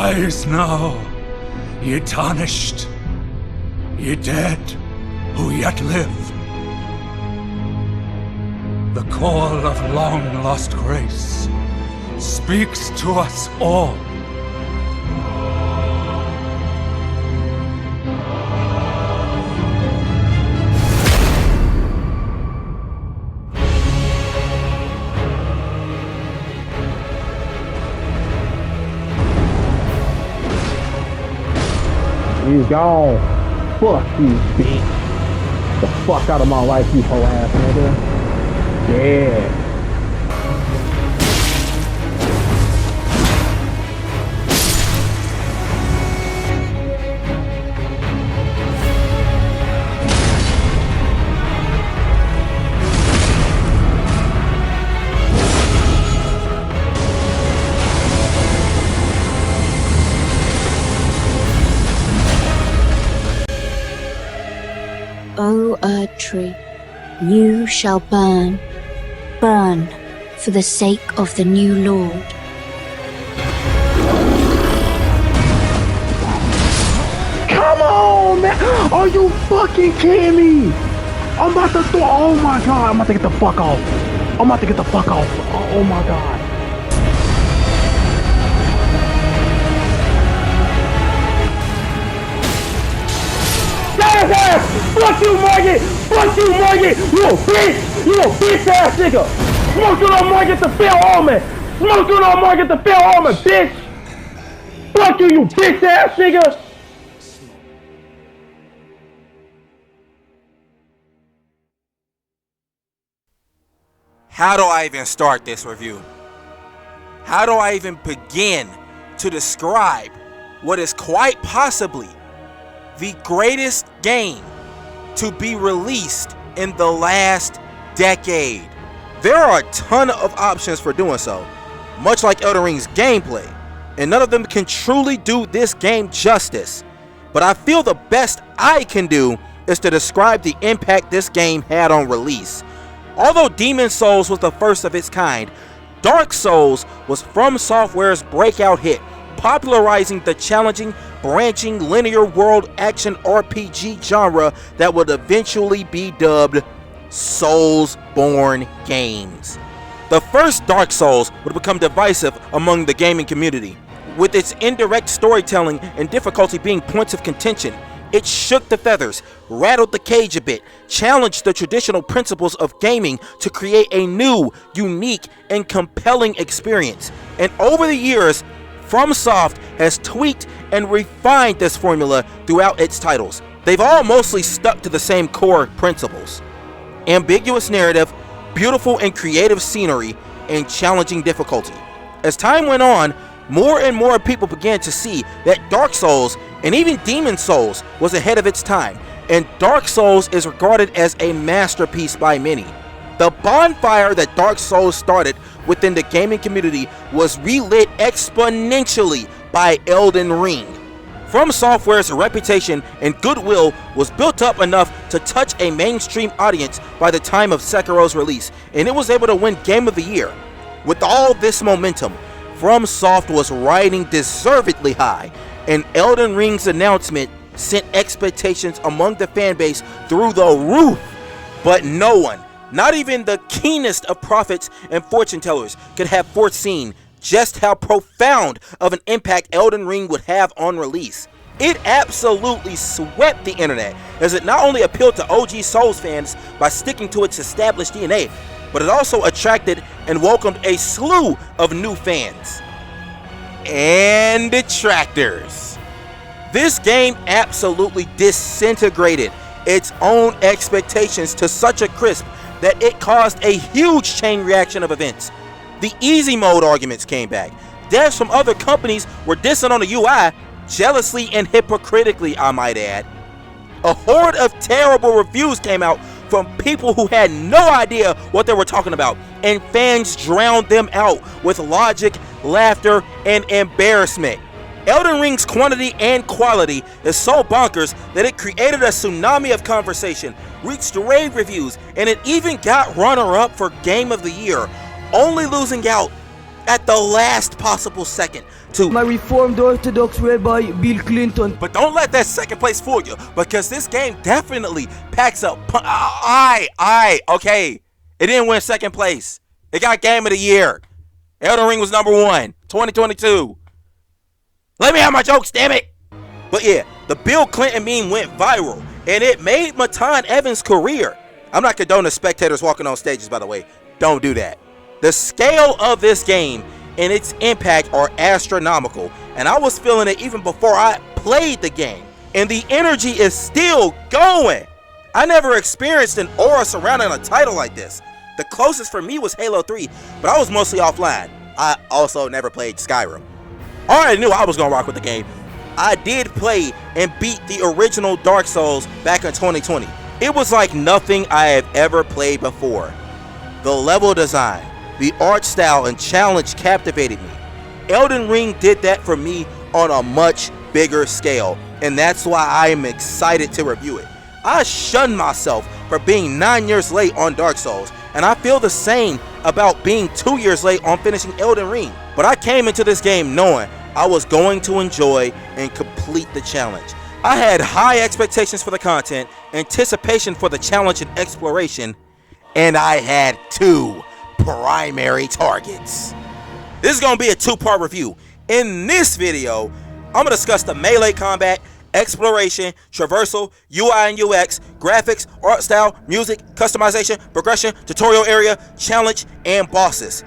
Arise now, ye tarnished, ye dead who yet live. The call of long-lost grace speaks to us all. He's gone. Fuck you, bitch. The fuck out of my life, you whole ass nigga. Yeah. O Erd Tree, you shall burn, burn for the sake of the new Lord. Come on, man! Are you fucking kidding me? I'm about to throw. Oh my god! I'm about to get the fuck off. I'm about to get the fuck off. Oh my god. Fuck you, Margaret! Fuck you, Margaret! You a bitch! You a bitch ass nigga! Smoke you on Margaret to Phil Allman! Smoke you on Margaret to Phil Allman, bitch! Fuck you, you bitch ass nigga! How do I even start this review? How do I even begin to describe what is quite possibly the greatest game to be released in the last decade? There are a ton of options for doing so, much like Elden Ring's gameplay, and none of them can truly do this game justice. But I feel the best I can do is to describe the impact this game had on release. Although Demon's Souls was the first of its kind, Dark Souls was From Software's breakout hit, popularizing the challenging, branching, linear world action RPG genre that would eventually be dubbed Soulsborne games. The first Dark Souls would become divisive among the gaming community, with its indirect storytelling and difficulty being points of contention. It shook the feathers, rattled the cage a bit, challenged the traditional principles of gaming to create a new, unique, and compelling experience. And over the years, FromSoft has tweaked and refined this formula throughout its titles. They've all mostly stuck to the same core principles: ambiguous narrative, beautiful and creative scenery, and challenging difficulty. As time went on, more and more people began to see that Dark Souls, and even Demon's Souls, was ahead of its time, and Dark Souls is regarded as a masterpiece by many. The bonfire that Dark Souls started within the gaming community was relit exponentially by Elden Ring. From Software's reputation and goodwill was built up enough to touch a mainstream audience by the time of Sekiro's release, and it was able to win Game of the Year. With all this momentum, FromSoft was riding deservedly high, and Elden Ring's announcement sent expectations among the fanbase through the roof. But no one, not even the keenest of prophets and fortune tellers, could have foreseen just how profound of an impact Elden Ring would have on release. It absolutely swept the internet, as it not only appealed to OG Souls fans by sticking to its established DNA, but it also attracted and welcomed a slew of new fans and detractors. This game absolutely disintegrated its own expectations to such a crisp that it caused a huge chain reaction of events. The easy mode arguments came back. Devs from other companies were dissing on the UI, jealously and hypocritically, I might add. A horde of terrible reviews came out from people who had no idea what they were talking about, and fans drowned them out with logic, laughter, and embarrassment. Elden Ring's quantity and quality is so bonkers that it created a tsunami of conversation, reached rave reviews, and it even got runner-up for Game of the Year, only losing out at the last possible second to My Reformed Orthodox Rabbi Bill Clinton. But don't let that second place fool you, because this game definitely packs up. Okay. It didn't win second place. It got Game of the Year. Elden Ring was number 1, 2022. Let me have my jokes, damn it. But yeah, the Bill Clinton meme went viral, and it made Matan Evans' career. I'm not condoning spectators walking on stages, by the way. Don't do that. The scale of this game and its impact are astronomical, and I was feeling it even before I played the game, and the energy is still going. I never experienced an aura surrounding a title like this. The closest for me was Halo 3, but I was mostly offline. I also never played Skyrim. I already knew I was gonna rock with the game. I did play and beat the original Dark Souls back in 2020. It was like nothing I have ever played before. The level design, the art style, and challenge captivated me. Elden Ring did that for me on a much bigger scale, and that's why I am excited to review it. I shunned myself for being 9 years late on Dark Souls, and I feel the same about being 2 years late on finishing Elden Ring. But I came into this game knowing I was going to enjoy and complete the challenge. I had high expectations for the content, anticipation for the challenge and exploration, and I had 2 primary targets. This is going to be a 2-part review. In this video, I'm going to discuss the melee combat, exploration, traversal, UI and UX, graphics, art style, music, customization, progression, tutorial area, challenge, and bosses.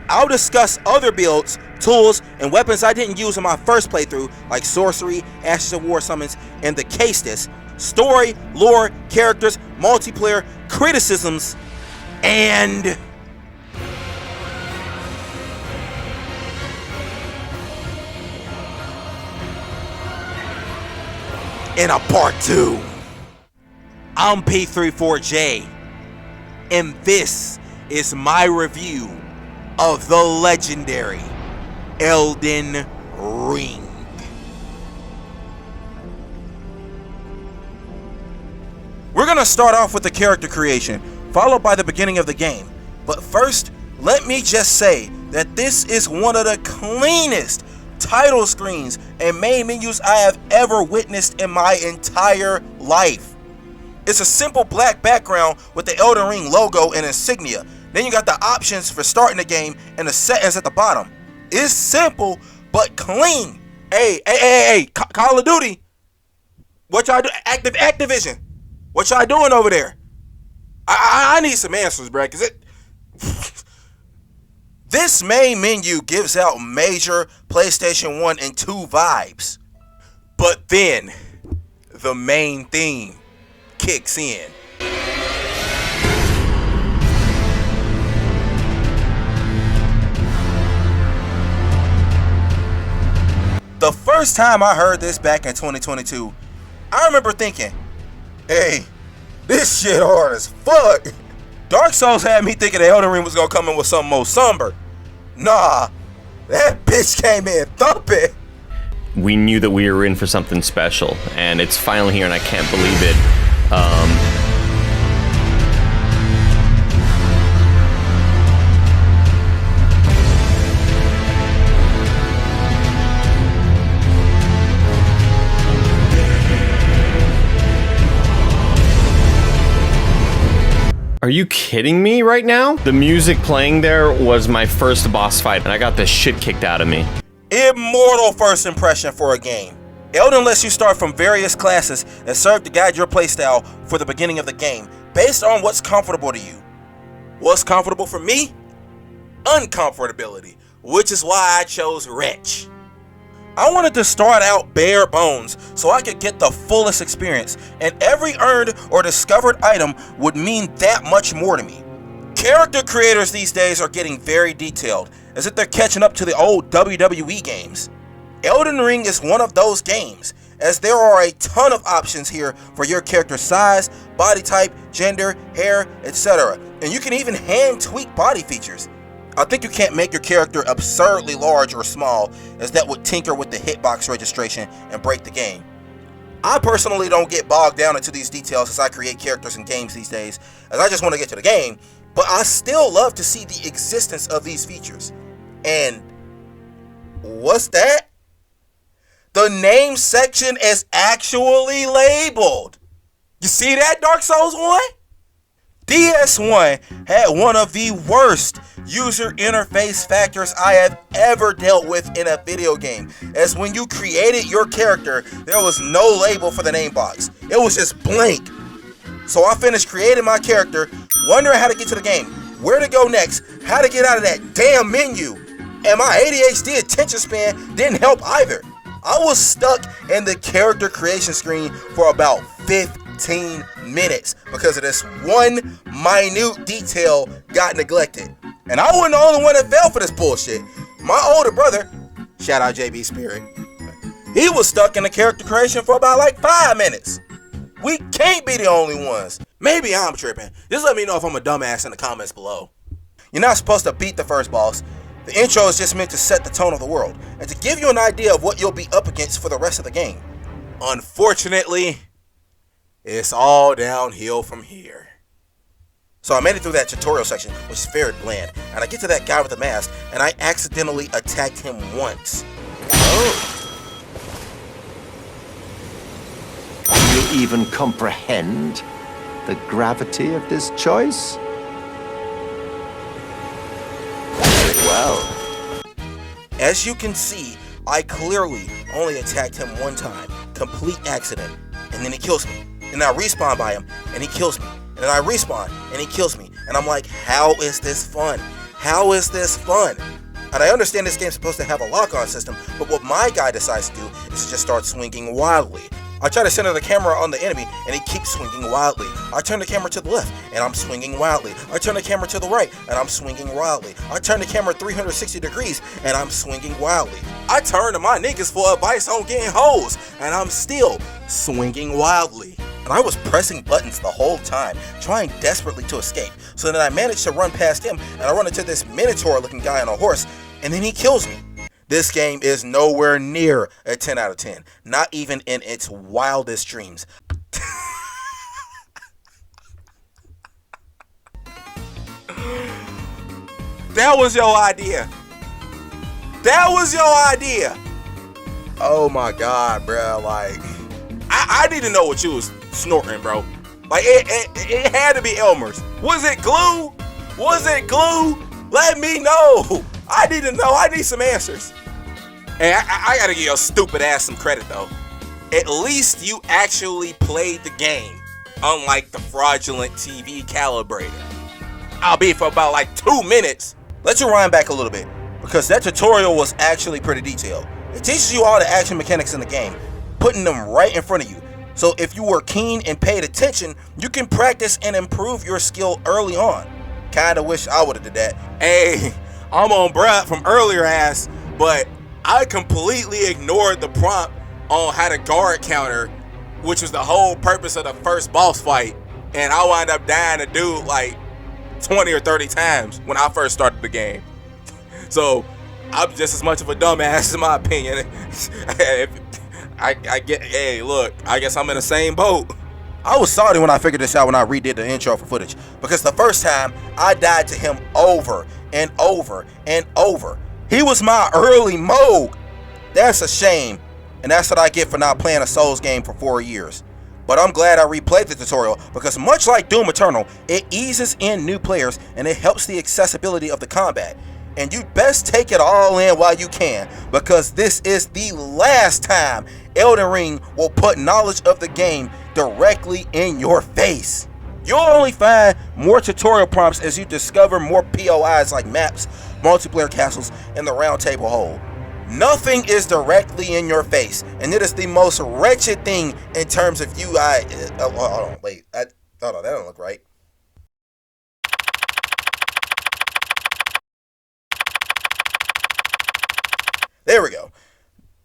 I'll discuss other builds, tools, and weapons I didn't use in my first playthrough, like sorcery, Ashes of War summons, and the Caestus, story, lore, characters, multiplayer, criticisms, and in a part 2. I'm P34J, and this is my review of the legendary Elden Ring. We're gonna start off with the character creation, followed by the beginning of the game. But first, let me just say that this is one of the cleanest title screens and main menus I have ever witnessed in my entire life. It's a simple black background with the Elden Ring logo and insignia. Then you got the options for starting the game and the settings at the bottom. It's simple but clean. Hey, Call of Duty. What y'all do? Activision. What y'all doing over there? I need some answers, bruh, cause this main menu gives out major PlayStation 1 and 2 vibes. But then, the main theme kicks in. The first time I heard this back in 2022, I remember thinking, hey, this shit hard as fuck. Dark Souls had me thinking the Elden Ring was gonna come in with something more somber. Nah, that bitch came in thumping. We knew that we were in for something special, and it's finally here, and I can't believe it. Are you kidding me right now? The music playing there was my first boss fight, and I got the shit kicked out of me. Immortal first impression for a game. Elden lets you start from various classes that serve to guide your playstyle for the beginning of the game, based on what's comfortable to you. What's comfortable for me? Uncomfortability, which is why I chose Wretch. I wanted to start out bare bones so I could get the fullest experience, and every earned or discovered item would mean that much more to me. Character creators these days are getting very detailed, as if they're catching up to the old WWE games. Elden Ring is one of those games, as there are a ton of options here for your character size, body type, gender, hair, etc. And you can even hand tweak body features. I think you can't make your character absurdly large or small, as that would tinker with the hitbox registration and break the game. I personally don't get bogged down into these details as I create characters in games these days, as I just want to get to the game, but I still love to see the existence of these features. And what's that? The name section is actually labeled. You see that, Dark Souls 1? DS1 had one of the worst user interface factors I have ever dealt with in a video game, as when you created your character, there was no label for the name box. It was just blank. So I finished creating my character, wondering how to get to the game, where to go next, how to get out of that damn menu. And my ADHD attention span didn't help either. I was stuck in the character creation screen for about 15 minutes because of this one minute detail got neglected. And I wasn't the only one that fell for this bullshit. My older brother, shout out JB Spirit, he was stuck in the character creation for about like 5 minutes. We can't be the only ones. Maybe I'm tripping. Just let me know if I'm a dumbass in the comments below. You're not supposed to beat the first boss. The intro is just meant to set the tone of the world and to give you an idea of what you'll be up against for the rest of the game. Unfortunately, it's all downhill from here. So I made it through that tutorial section, which is very bland, and I get to that guy with the mask, and I accidentally attacked him once. Oh. Do you even comprehend the gravity of this choice? Very well. As you can see, I clearly only attacked him one time. Complete accident. And then he kills me. And I respawn by him, and he kills me. And then I respawn, and he kills me. And I'm like, how is this fun? How is this fun? And I understand this game's supposed to have a lock-on system, but what my guy decides to do is to just start swinging wildly. I try to center the camera on the enemy, and he keeps swinging wildly. I turn the camera to the left, and I'm swinging wildly. I turn the camera to the right, and I'm swinging wildly. I turn the camera 360 degrees, and I'm swinging wildly. I turn to my niggas for advice on getting hoes, and I'm still swinging wildly. And I was pressing buttons the whole time, trying desperately to escape. So then I managed to run past him, and I run into this Minotaur-looking guy on a horse, and then he kills me. This game is nowhere near a 10 out of 10, not even in its wildest dreams. That was your idea. That was your idea. Oh my God, bro. Like, I need to know what you was snorting, bro. Like, it had to be Elmer's. Was it glue? Was it glue? Let me know. I need to know. I need some answers. And I gotta give your stupid ass some credit, though. At least you actually played the game, unlike the fraudulent TV calibrator. I'll be for about like 2 minutes. Let's rewind back a little bit, because that tutorial was actually pretty detailed. It teaches you all the action mechanics in the game, putting them right in front of you. So if you were keen and paid attention, you can practice and improve your skill early on. Kinda wish I would've did that. Hey, I'm on Brad from earlier ass, but I completely ignored the prompt on how to guard counter, which was the whole purpose of the first boss fight, and I wound up dying a dude like 20 or 30 times when I first started the game. So I'm just as much of a dumbass in my opinion. I get, hey, look, I guess I'm in the same boat. I was salty when I figured this out when I redid the intro for footage, because the first time I died to him over and over and over. He was my early mode. That's a shame, and that's what I get for not playing a Souls game for 4 years. But I'm glad I replayed the tutorial, because much like Doom Eternal, it eases in new players and it helps the accessibility of the combat. And you best take it all in while you can, because this is the last time Elden Ring will put knowledge of the game directly in your face. You'll only find more tutorial prompts as you discover more POIs like maps, multiplayer castles, and the round table hole. Nothing is directly in your face, and it is the most wretched thing in terms of UI. Hold on, wait. Hold on, that don't look right. There we go.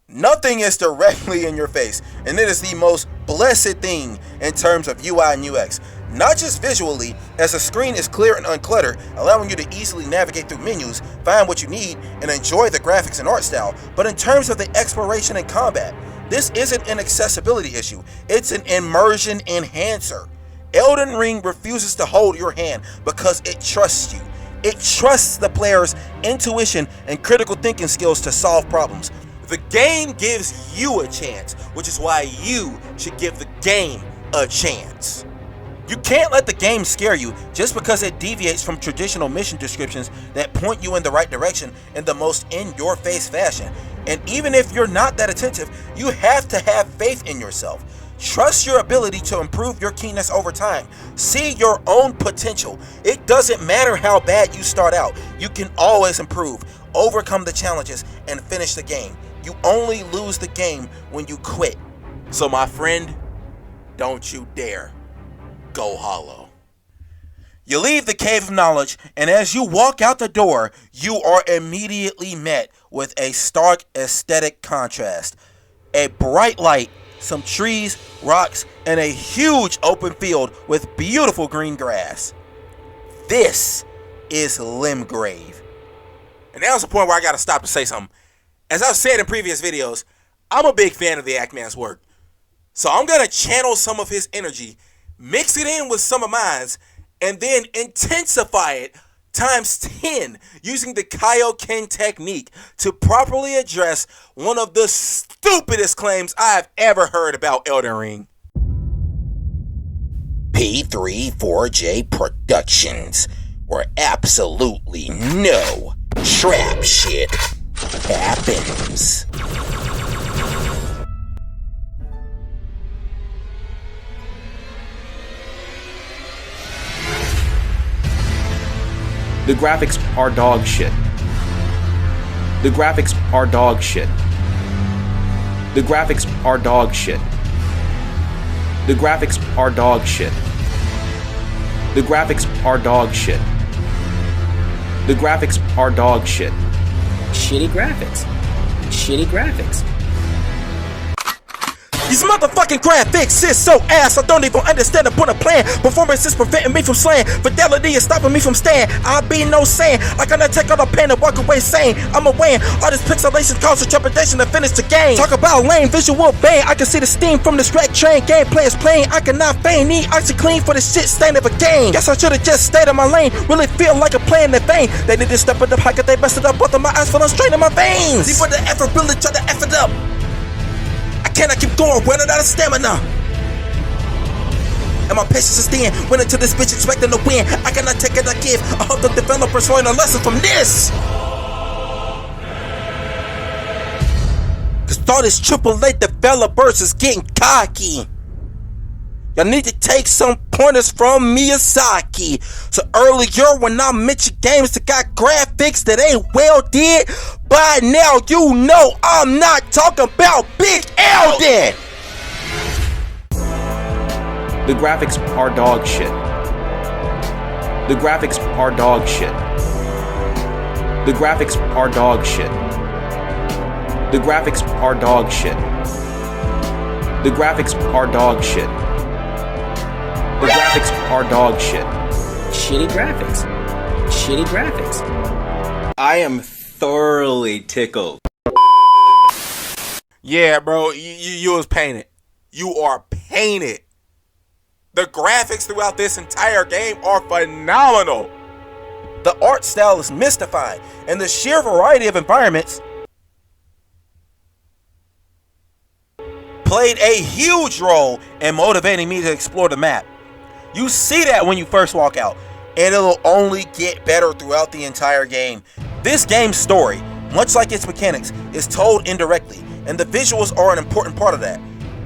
Nothing is directly in your face, and it is the most blessed thing in terms of UI and UX. Not just visually, as the screen is clear and uncluttered, allowing you to easily navigate through menus, find what you need, and enjoy the graphics and art style, but in terms of the exploration and combat. This isn't an accessibility issue, it's an immersion enhancer. Elden Ring refuses to hold your hand because it trusts you. It trusts the player's intuition and critical thinking skills to solve problems. The game gives you a chance, which is why you should give the game a chance. You can't let the game scare you just because it deviates from traditional mission descriptions that point you in the right direction in the most in-your-face fashion. And even if you're not that attentive, you have to have faith in yourself. Trust your ability to improve your keenness over time. See your own potential. It doesn't matter how bad you start out. You can always improve, overcome the challenges, and finish the game. You only lose the game when you quit. So my friend, don't you dare go hollow. You leave the Cave of Knowledge, and as you walk out the door, you are immediately met with a stark aesthetic contrast. A bright light, some trees, rocks, and a huge open field with beautiful green grass. This is Limgrave. And now's the point where I gotta stop to say something. As I've said in previous videos, I'm a big fan of the Act-Man's work. So I'm gonna channel some of his energy, mix it in with some of mine, and then intensify it times 10 using the Kaioken technique to properly address one of the stupidest claims I've ever heard about Elden Ring. P34J Productions, where absolutely no trap shit happens. The graphics are dog shit. The graphics are dog shit. The graphics are dog shit. The graphics are dog shit. The graphics are dog shit. The graphics are dog shit. Shitty graphics. Shitty graphics. These motherfucking graphics is so ass, I don't even understand the point of plan. Performance is preventing me from slaying. Fidelity is stopping me from staying. I'll be no saying. I gotta take all the pain and walk away saying I'm a win. All this pixelation causes trepidation to finish the game. Talk about lame visual bang. I can see the steam from this wreck train. Gameplay is plain. I cannot feign. Need OxyClean for the shit stain of a game. Guess I should've just stayed in my lane. Really feel like a play in the vein. They need to step in the pocket. They messed it up. Both of my eyes feeling straight in my veins. See, for the effort, really try to F it up. I cannot keep going, running out of stamina. And my patience is thin. Went into this bitch expecting to win. I cannot take it, I give. I hope the developers learn a lesson from this. Cause all this AAA developers is getting cocky. Y'all need to take some pointers from Miyazaki. So earlier when I mentioned games that got graphics that ain't well did, by now you know I'm not talking about Big Elden. The graphics are dog shit. The graphics are dog shit. The graphics are dog shit. The graphics are dog shit. The graphics are dog shit. The graphics are dog shit. Shitty graphics. Shitty graphics. I am thoroughly tickled. Yeah, bro, you was painted. You are painted. The graphics throughout this entire game are phenomenal. The art style is mystifying, and the sheer variety of environments played a huge role in motivating me to explore the map. You see that when you first walk out, and it'll only get better throughout the entire game. This game's story, much like its mechanics, is told indirectly, and the visuals are an important part of that.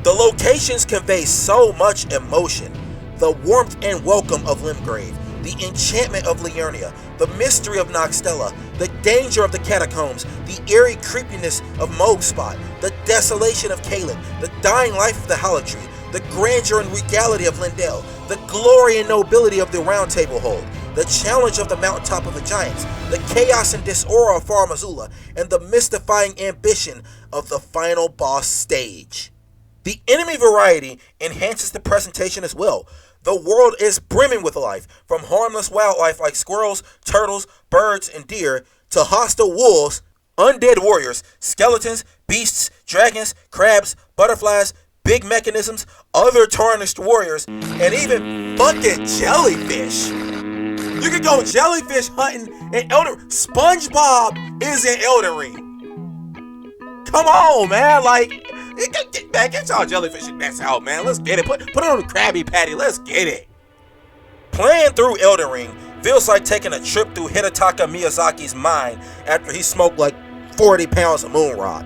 The locations convey so much emotion. The warmth and welcome of Limgrave, the enchantment of Liurnia, the mystery of Noxtella, the danger of the catacombs, the eerie creepiness of Mogspot, the desolation of Caelid, the dying life of the Hollow Tree, the grandeur and regality of Lindell, the glory and nobility of the Round Table Hold, the challenge of the mountaintop of the giants, the chaos and disorder of Far Missoula, and the mystifying ambition of the final boss stage. The enemy variety enhances the presentation as well. The world is brimming with life, from harmless wildlife like squirrels, turtles, birds, and deer, to hostile wolves, undead warriors, skeletons, beasts, dragons, crabs, butterflies, big mechanisms, other tarnished warriors, and even fucking jellyfish. You can go jellyfish hunting in Elden. SpongeBob is in Elden Ring. Come on, man. Like, get y'all jellyfish nets out, man. Let's get it. Put it on the Krabby Patty. Let's get it. Playing through Elden Ring feels like taking a trip through Hidetaka Miyazaki's mind after he smoked like 40 pounds of moon rock.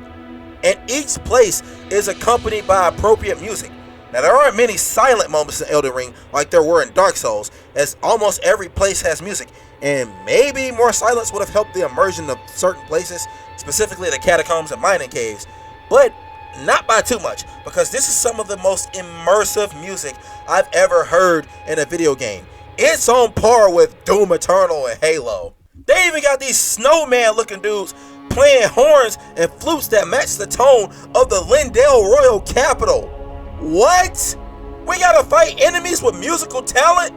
And each place is accompanied by appropriate music. Now, there aren't many silent moments in Elden Ring like there were in Dark Souls, as almost every place has music, and maybe more silence would have helped the immersion of certain places, specifically the catacombs and mining caves, but not by too much, because this is some of the most immersive music I've ever heard in a video game. It's on par with Doom Eternal and Halo. They even got these snowman looking dudes playing horns and flutes that match the tone of the Lindale Royal Capital. What? We gotta fight enemies with musical talent?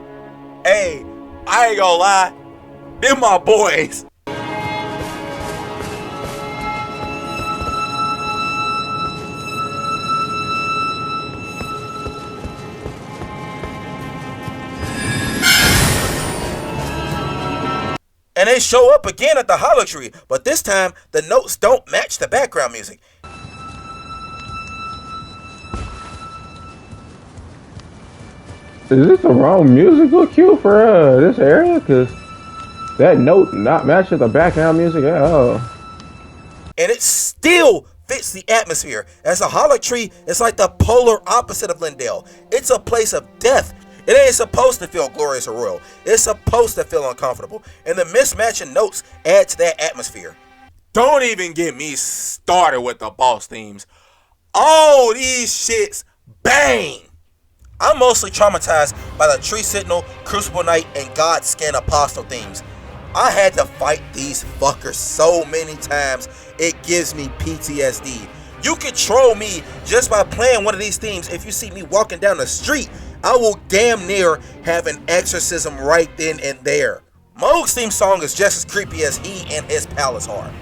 Hey, I ain't gonna lie, them my boys. And they show up again at the Hollow Tree, but this time the notes don't match the background music. Is this the wrong musical cue for this area? Because that note not matching the background music at all. And it still fits the atmosphere, as the Hollow Tree is like the polar opposite of Lindale. It's a place of death. It ain't supposed to feel glorious or royal. It's supposed to feel uncomfortable. And the mismatching notes add to that atmosphere. Don't even get me started with the boss themes. All these shits bang! I'm mostly traumatized by the Tree Sentinel, Crucible Knight, and Godskin Apostle themes. I had to fight these fuckers so many times, it gives me PTSD. You can troll me just by playing one of these themes. If you see me walking down the street, I will damn near have an exorcism right then and there. Mohg's theme song is just as creepy as he and his palace are.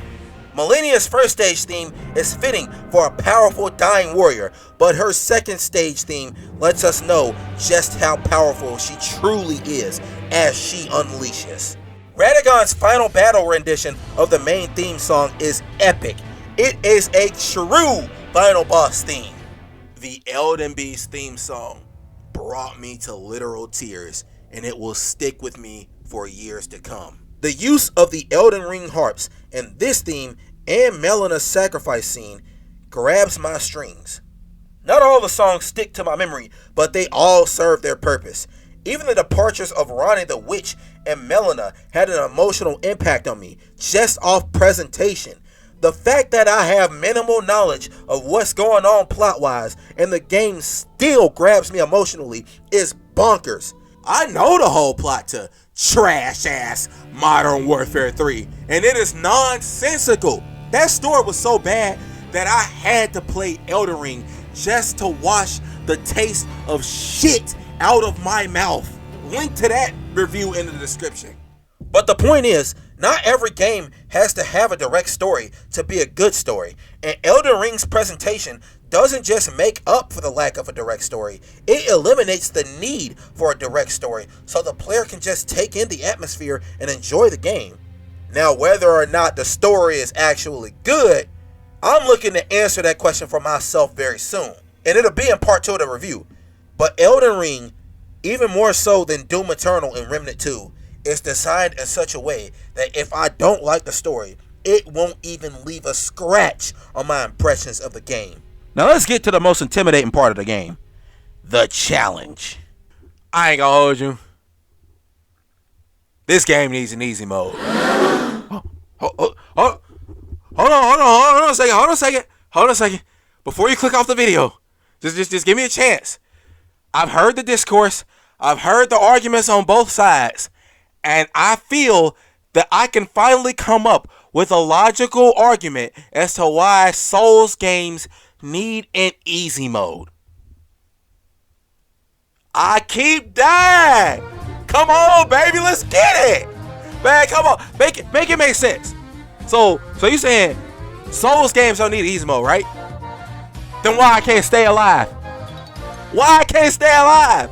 Millennia's first stage theme is fitting for a powerful dying warrior, but her second stage theme lets us know just how powerful she truly is as she unleashes. Radagon's final battle rendition of the main theme song is epic. It is a true final boss theme. The Elden Beast theme song brought me to literal tears, and it will stick with me for years to come. The use of the Elden Ring harps in this theme and Melina's sacrifice scene grabs my strings. Not all the songs stick to my memory, but they all serve their purpose. Even the departures of Ranni the Witch and Melina had an emotional impact on me, just off presentation. The fact that I have minimal knowledge of what's going on plot-wise and the game still grabs me emotionally is bonkers. I know the whole plot to trash-ass Modern Warfare 3, and it is nonsensical. That story was so bad that I had to play Elden Ring just to wash the taste of shit out of my mouth. Link to that review in the description. But the point is, not every game has to have a direct story to be a good story, and Elden Ring's presentation doesn't just make up for the lack of a direct story, it eliminates the need for a direct story so the player can just take in the atmosphere and enjoy the game. Now, whether or not the story is actually good, I'm looking to answer that question for myself very soon, and it'll be in part 2 of the review. But Elden Ring, even more so than Doom Eternal and Remnant 2, is designed in such a way that if I don't like the story, it won't even leave a scratch on my impressions of the game. Now let's get to the most intimidating part of the game. The challenge. I ain't gonna hold you. This game needs an easy mode. Hold on a second. Before you click off the video, just give me a chance. I've heard the discourse. I've heard the arguments on both sides. And I feel that I can finally come up with a logical argument as to why Souls games need an easy mode. I keep dying. Come on, baby, let's get it. Man, come on, make it make sense. So you saying Souls games don't need easy mode, right? Then why I can't stay alive? Why I can't stay alive?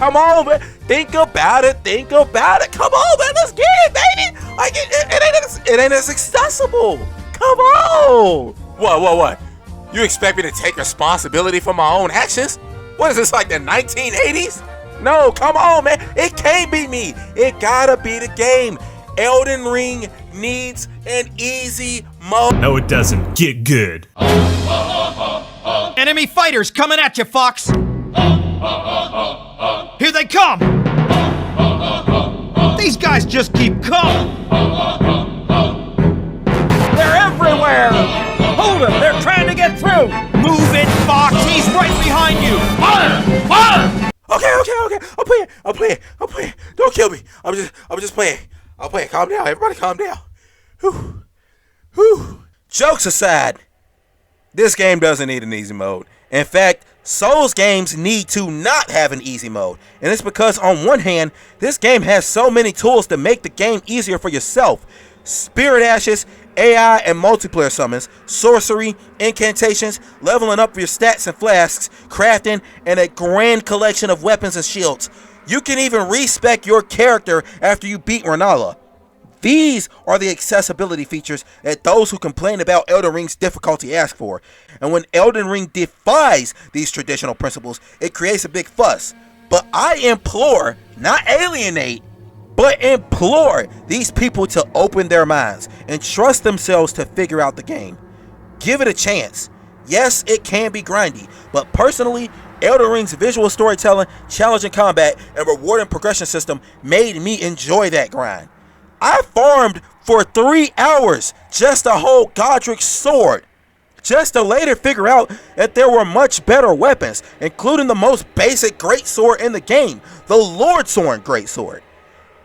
Come on, man. Think about it. Come on, man. Let's get it, baby. Like, it ain't as accessible. Come on. What? You expect me to take responsibility for my own actions? What is this, like the 1980s? No, come on, man. It can't be me. It gotta be the game. Elden Ring needs an easy mode. No, it doesn't. Get good. Enemy fighters coming at you, Fox. Here they come. These guys just keep coming. They're everywhere. Hold them. They're trying to get through. Move it, Fox. He's right behind you. Fire! Okay. I'm playing. Don't kill me. I'm just playing. I'm playing. Calm down. Everybody calm down. Whew. Jokes aside, this game doesn't need an easy mode. In fact, Souls games need to not have an easy mode. And it's because on one hand, this game has so many tools to make the game easier for yourself. Spirit ashes, AI and multiplayer summons, sorcery, incantations, leveling up your stats and flasks, crafting, and a grand collection of weapons and shields. You can even respec your character after you beat Renala. These are the accessibility features that those who complain about Elden Ring's difficulty ask for. And when Elden Ring defies these traditional principles, it creates a big fuss. But I implore, not alienate, but implore these people to open their minds and trust themselves to figure out the game. Give it a chance. Yes, it can be grindy, but personally, Elden Ring's visual storytelling, challenging combat, and rewarding progression system made me enjoy that grind. I farmed for 3 hours just to hold Godric's sword, just to later figure out that there were much better weapons, including the most basic greatsword in the game, the Lordsorn greatsword.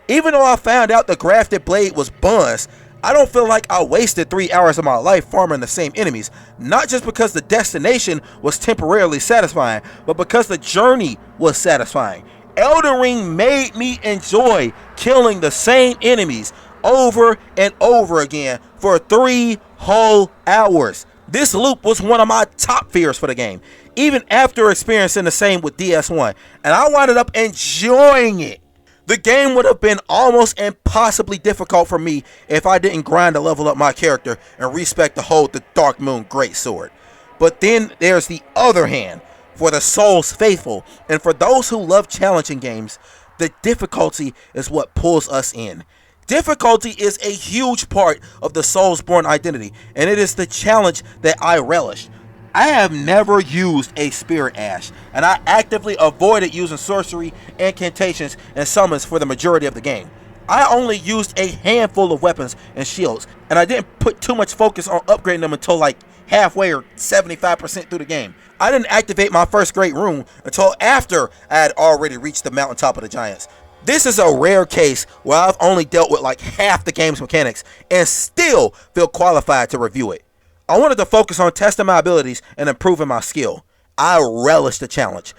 Even though I found out the grafted blade was buns, I don't feel like I wasted 3 hours of my life farming the same enemies, not just because the destination was temporarily satisfying, but because the journey was satisfying. Elden Ring made me enjoy killing the same enemies over and over again for 3 whole hours. This loop was one of my top fears for the game, even after experiencing the same with DS1, and I wound up enjoying it. The game would have been almost impossibly difficult for me if I didn't grind to level up my character and respec to hold the Dark Moon Greatsword. But then there's the other hand. For the Souls faithful, and for those who love challenging games, the difficulty is what pulls us in. Difficulty is a huge part of the Soulsborne identity, and it is the challenge that I relish. I have never used a Spirit Ash, and I actively avoided using sorcery, incantations, and summons for the majority of the game. I only used a handful of weapons and shields, and I didn't put too much focus on upgrading them until like halfway or 75% through the game. I didn't activate my first great rune until after I had already reached the mountaintop of the giants. This is a rare case where I've only dealt with like half the game's mechanics and still feel qualified to review it. I wanted to focus on testing my abilities and improving my skill. I relish the challenge.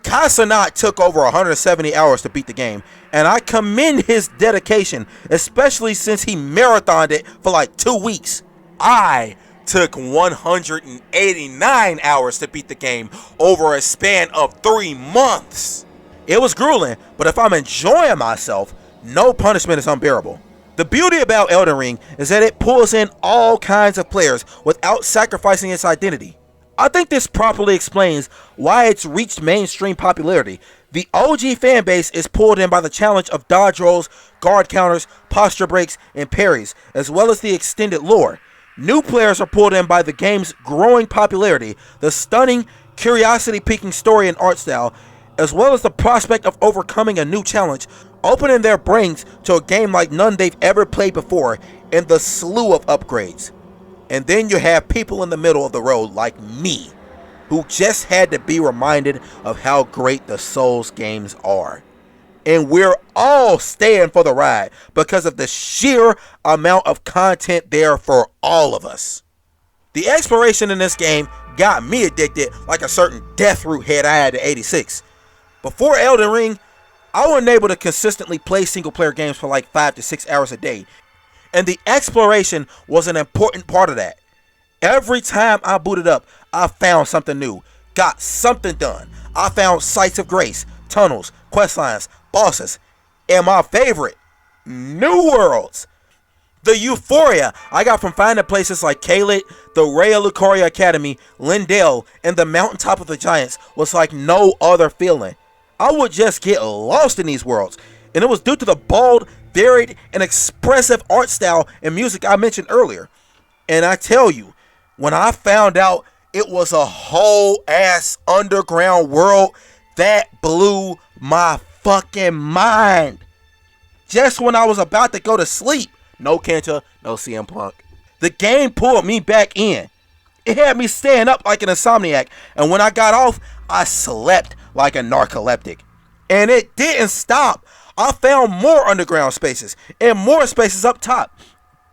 Kai Cenat took over 170 hours to beat the game, and I commend his dedication, especially since he marathoned it for like 2 weeks. I took 189 hours to beat the game over a span of 3 months. It was grueling, but if I'm enjoying myself, no punishment is unbearable. The beauty about Elden Ring is that it pulls in all kinds of players without sacrificing its identity. I think this properly explains why it's reached mainstream popularity. The OG fanbase is pulled in by the challenge of dodge rolls, guard counters, posture breaks, and parries, as well as the extended lore. New players are pulled in by the game's growing popularity, the stunning, curiosity-piquing story and art style, as well as the prospect of overcoming a new challenge, opening their brains to a game like none they've ever played before, and the slew of upgrades. And then you have people in the middle of the road like me, who just had to be reminded of how great the Souls games are. And we're all staying for the ride because of the sheer amount of content there for all of us. The exploration in this game got me addicted like a certain death root head I had to 86. Before Elden Ring, I wasn't able to consistently play single player games for like 5 to 6 hours a day. And the exploration was an important part of that. Every time I booted up, I found something new, got something done. I found sites of grace, tunnels, quest lines, bosses, and my favorite, new worlds. The euphoria I got from finding places like Caelid, the Raya Lucaria Academy, Lindale, and the mountaintop of the giants was like no other feeling. I would just get lost in these worlds, and it was due to the bold, varied, and expressive art style and music I mentioned earlier. And I tell you, when I found out it was a whole ass underground world, that blew my fucking mind. Just when I was about to go to sleep, no Kenta, no CM Punk, the game pulled me back in. It had me staying up like an insomniac, and when I got off, I slept like a narcoleptic. And it didn't stop. I found more underground spaces and more spaces up top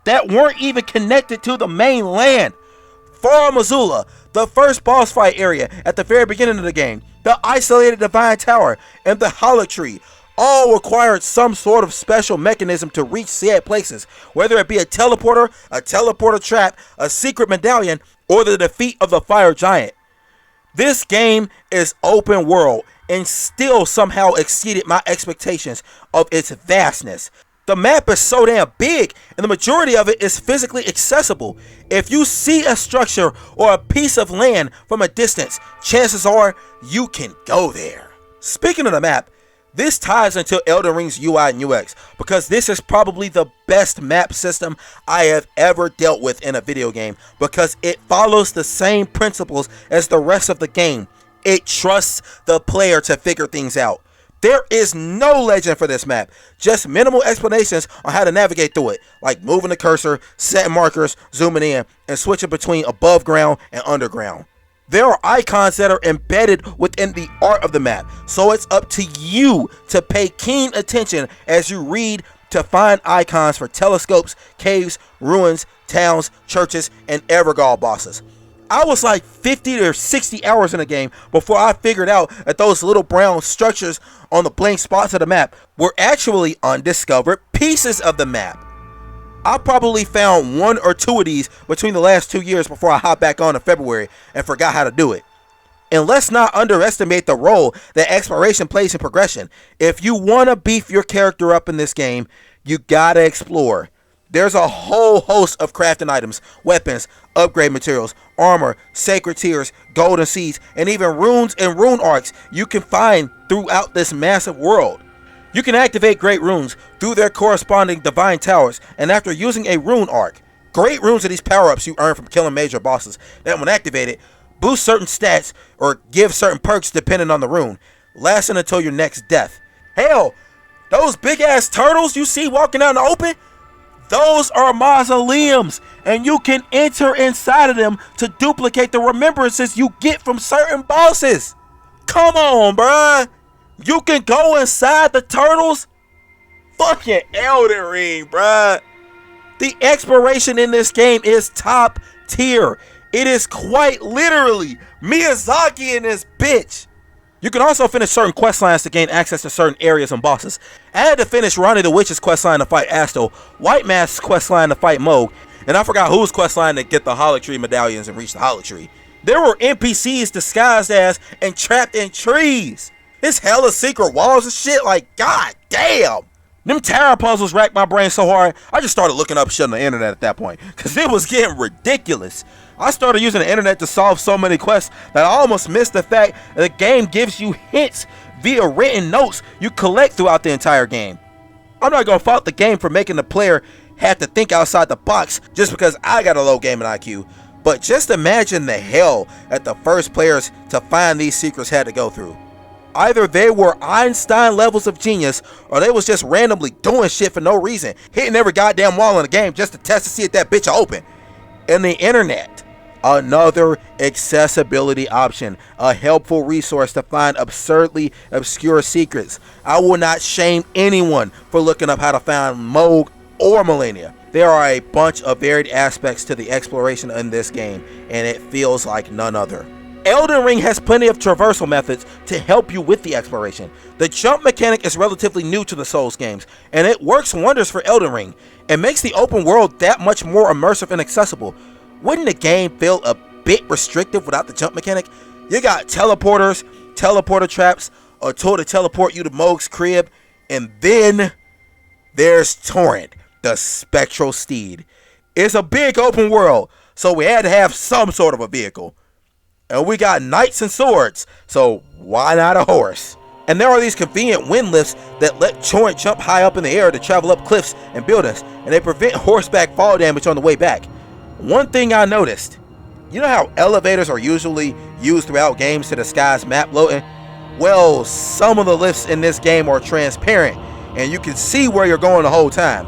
that weren't even connected to the main land. Far Missoula, the first boss fight area at the very beginning of the game, the isolated Divine Tower, and the Hollow Tree all required some sort of special mechanism to reach said places, whether it be a teleporter trap, a secret medallion, or the defeat of the fire giant. This game is open world and still somehow exceeded my expectations of its vastness. The map is so damn big, and the majority of it is physically accessible. If you see a structure or a piece of land from a distance, chances are you can go there. Speaking of the map, this ties into Elden Ring's UI and UX, because this is probably the best map system I have ever dealt with in a video game, because it follows the same principles as the rest of the game. It trusts the player to figure things out. There is no legend for this map, just minimal explanations on how to navigate through it, like moving the cursor, setting markers, zooming in, and switching between above ground and underground. There are icons that are embedded within the art of the map, so it's up to you to pay keen attention as you read to find icons for telescopes, caves, ruins, towns, churches, and Evergaol bosses. I was like 50 or 60 hours in the game before I figured out that those little brown structures on the blank spots of the map were actually undiscovered pieces of the map. I probably found one or two of these between the last 2 years before I hopped back on in February and forgot how to do it. And let's not underestimate the role that exploration plays in progression. If you want to beef your character up in this game, you gotta explore. There's a whole host of crafting items, weapons, upgrade materials, armor, sacred tears, golden seeds, and even runes and rune arcs you can find throughout this massive world. You can activate great runes through their corresponding divine towers, and after using a rune arc, great runes are these power-ups you earn from killing major bosses that, when activated, boost certain stats or give certain perks depending on the rune, lasting until your next death. Hell, those big-ass turtles you see walking out in the open, those are mausoleums, and you can enter inside of them to duplicate the remembrances you get from certain bosses. Come on, bruh. You can go inside the turtles? Fucking Elden Ring, bruh. The exploration in this game is top tier. It is quite literally Miyazaki in this bitch. You can also finish certain quest lines to gain access to certain areas and bosses. I had to finish Ronnie the Witch's quest line to fight Astel, White Mask's quest line to fight Moog, and I forgot whose quest line to get the Hollow Tree medallions and reach the Hollow Tree. There were NPCs disguised as and trapped in trees. It's hella secret walls and shit, like, god damn. Them tower puzzles racked my brain so hard, I just started looking up shit on the internet at that point, because it was getting ridiculous. I started using the internet to solve so many quests that I almost missed the fact that the game gives you hints via written notes you collect throughout the entire game. I'm not going to fault the game for making the player have to think outside the box just because I got a low gaming IQ, but just imagine the hell that the first players to find these secrets had to go through. Either they were Einstein levels of genius, or they was just randomly doing shit for no reason, hitting every goddamn wall in the game just to test to see if that bitch will open. And the internet, another accessibility option, a helpful resource to find absurdly obscure secrets. I will not shame anyone for looking up how to find Moog or Millennia. There are a bunch of varied aspects to the exploration in this game, and it feels like none other. Elden Ring has plenty of traversal methods to help you with the exploration. The jump mechanic is relatively new to the Souls games, and it works wonders for Elden Ring. It makes the open world that much more immersive and accessible. Wouldn't the game feel a bit restrictive without the jump mechanic? You got teleporters, teleporter traps, a tool to teleport you to Moog's crib, and then there's Torrent, the spectral steed. It's a big open world, so we had to have some sort of a vehicle. And we got knights and swords, so why not a horse? And there are these convenient wind lifts that let Torrent jump high up in the air to travel up cliffs and buildings, and they prevent horseback fall damage on the way back. One thing I noticed, you know how elevators are usually used throughout games to disguise map bloating? Well, some of the lifts in this game are transparent, and you can see where you're going the whole time.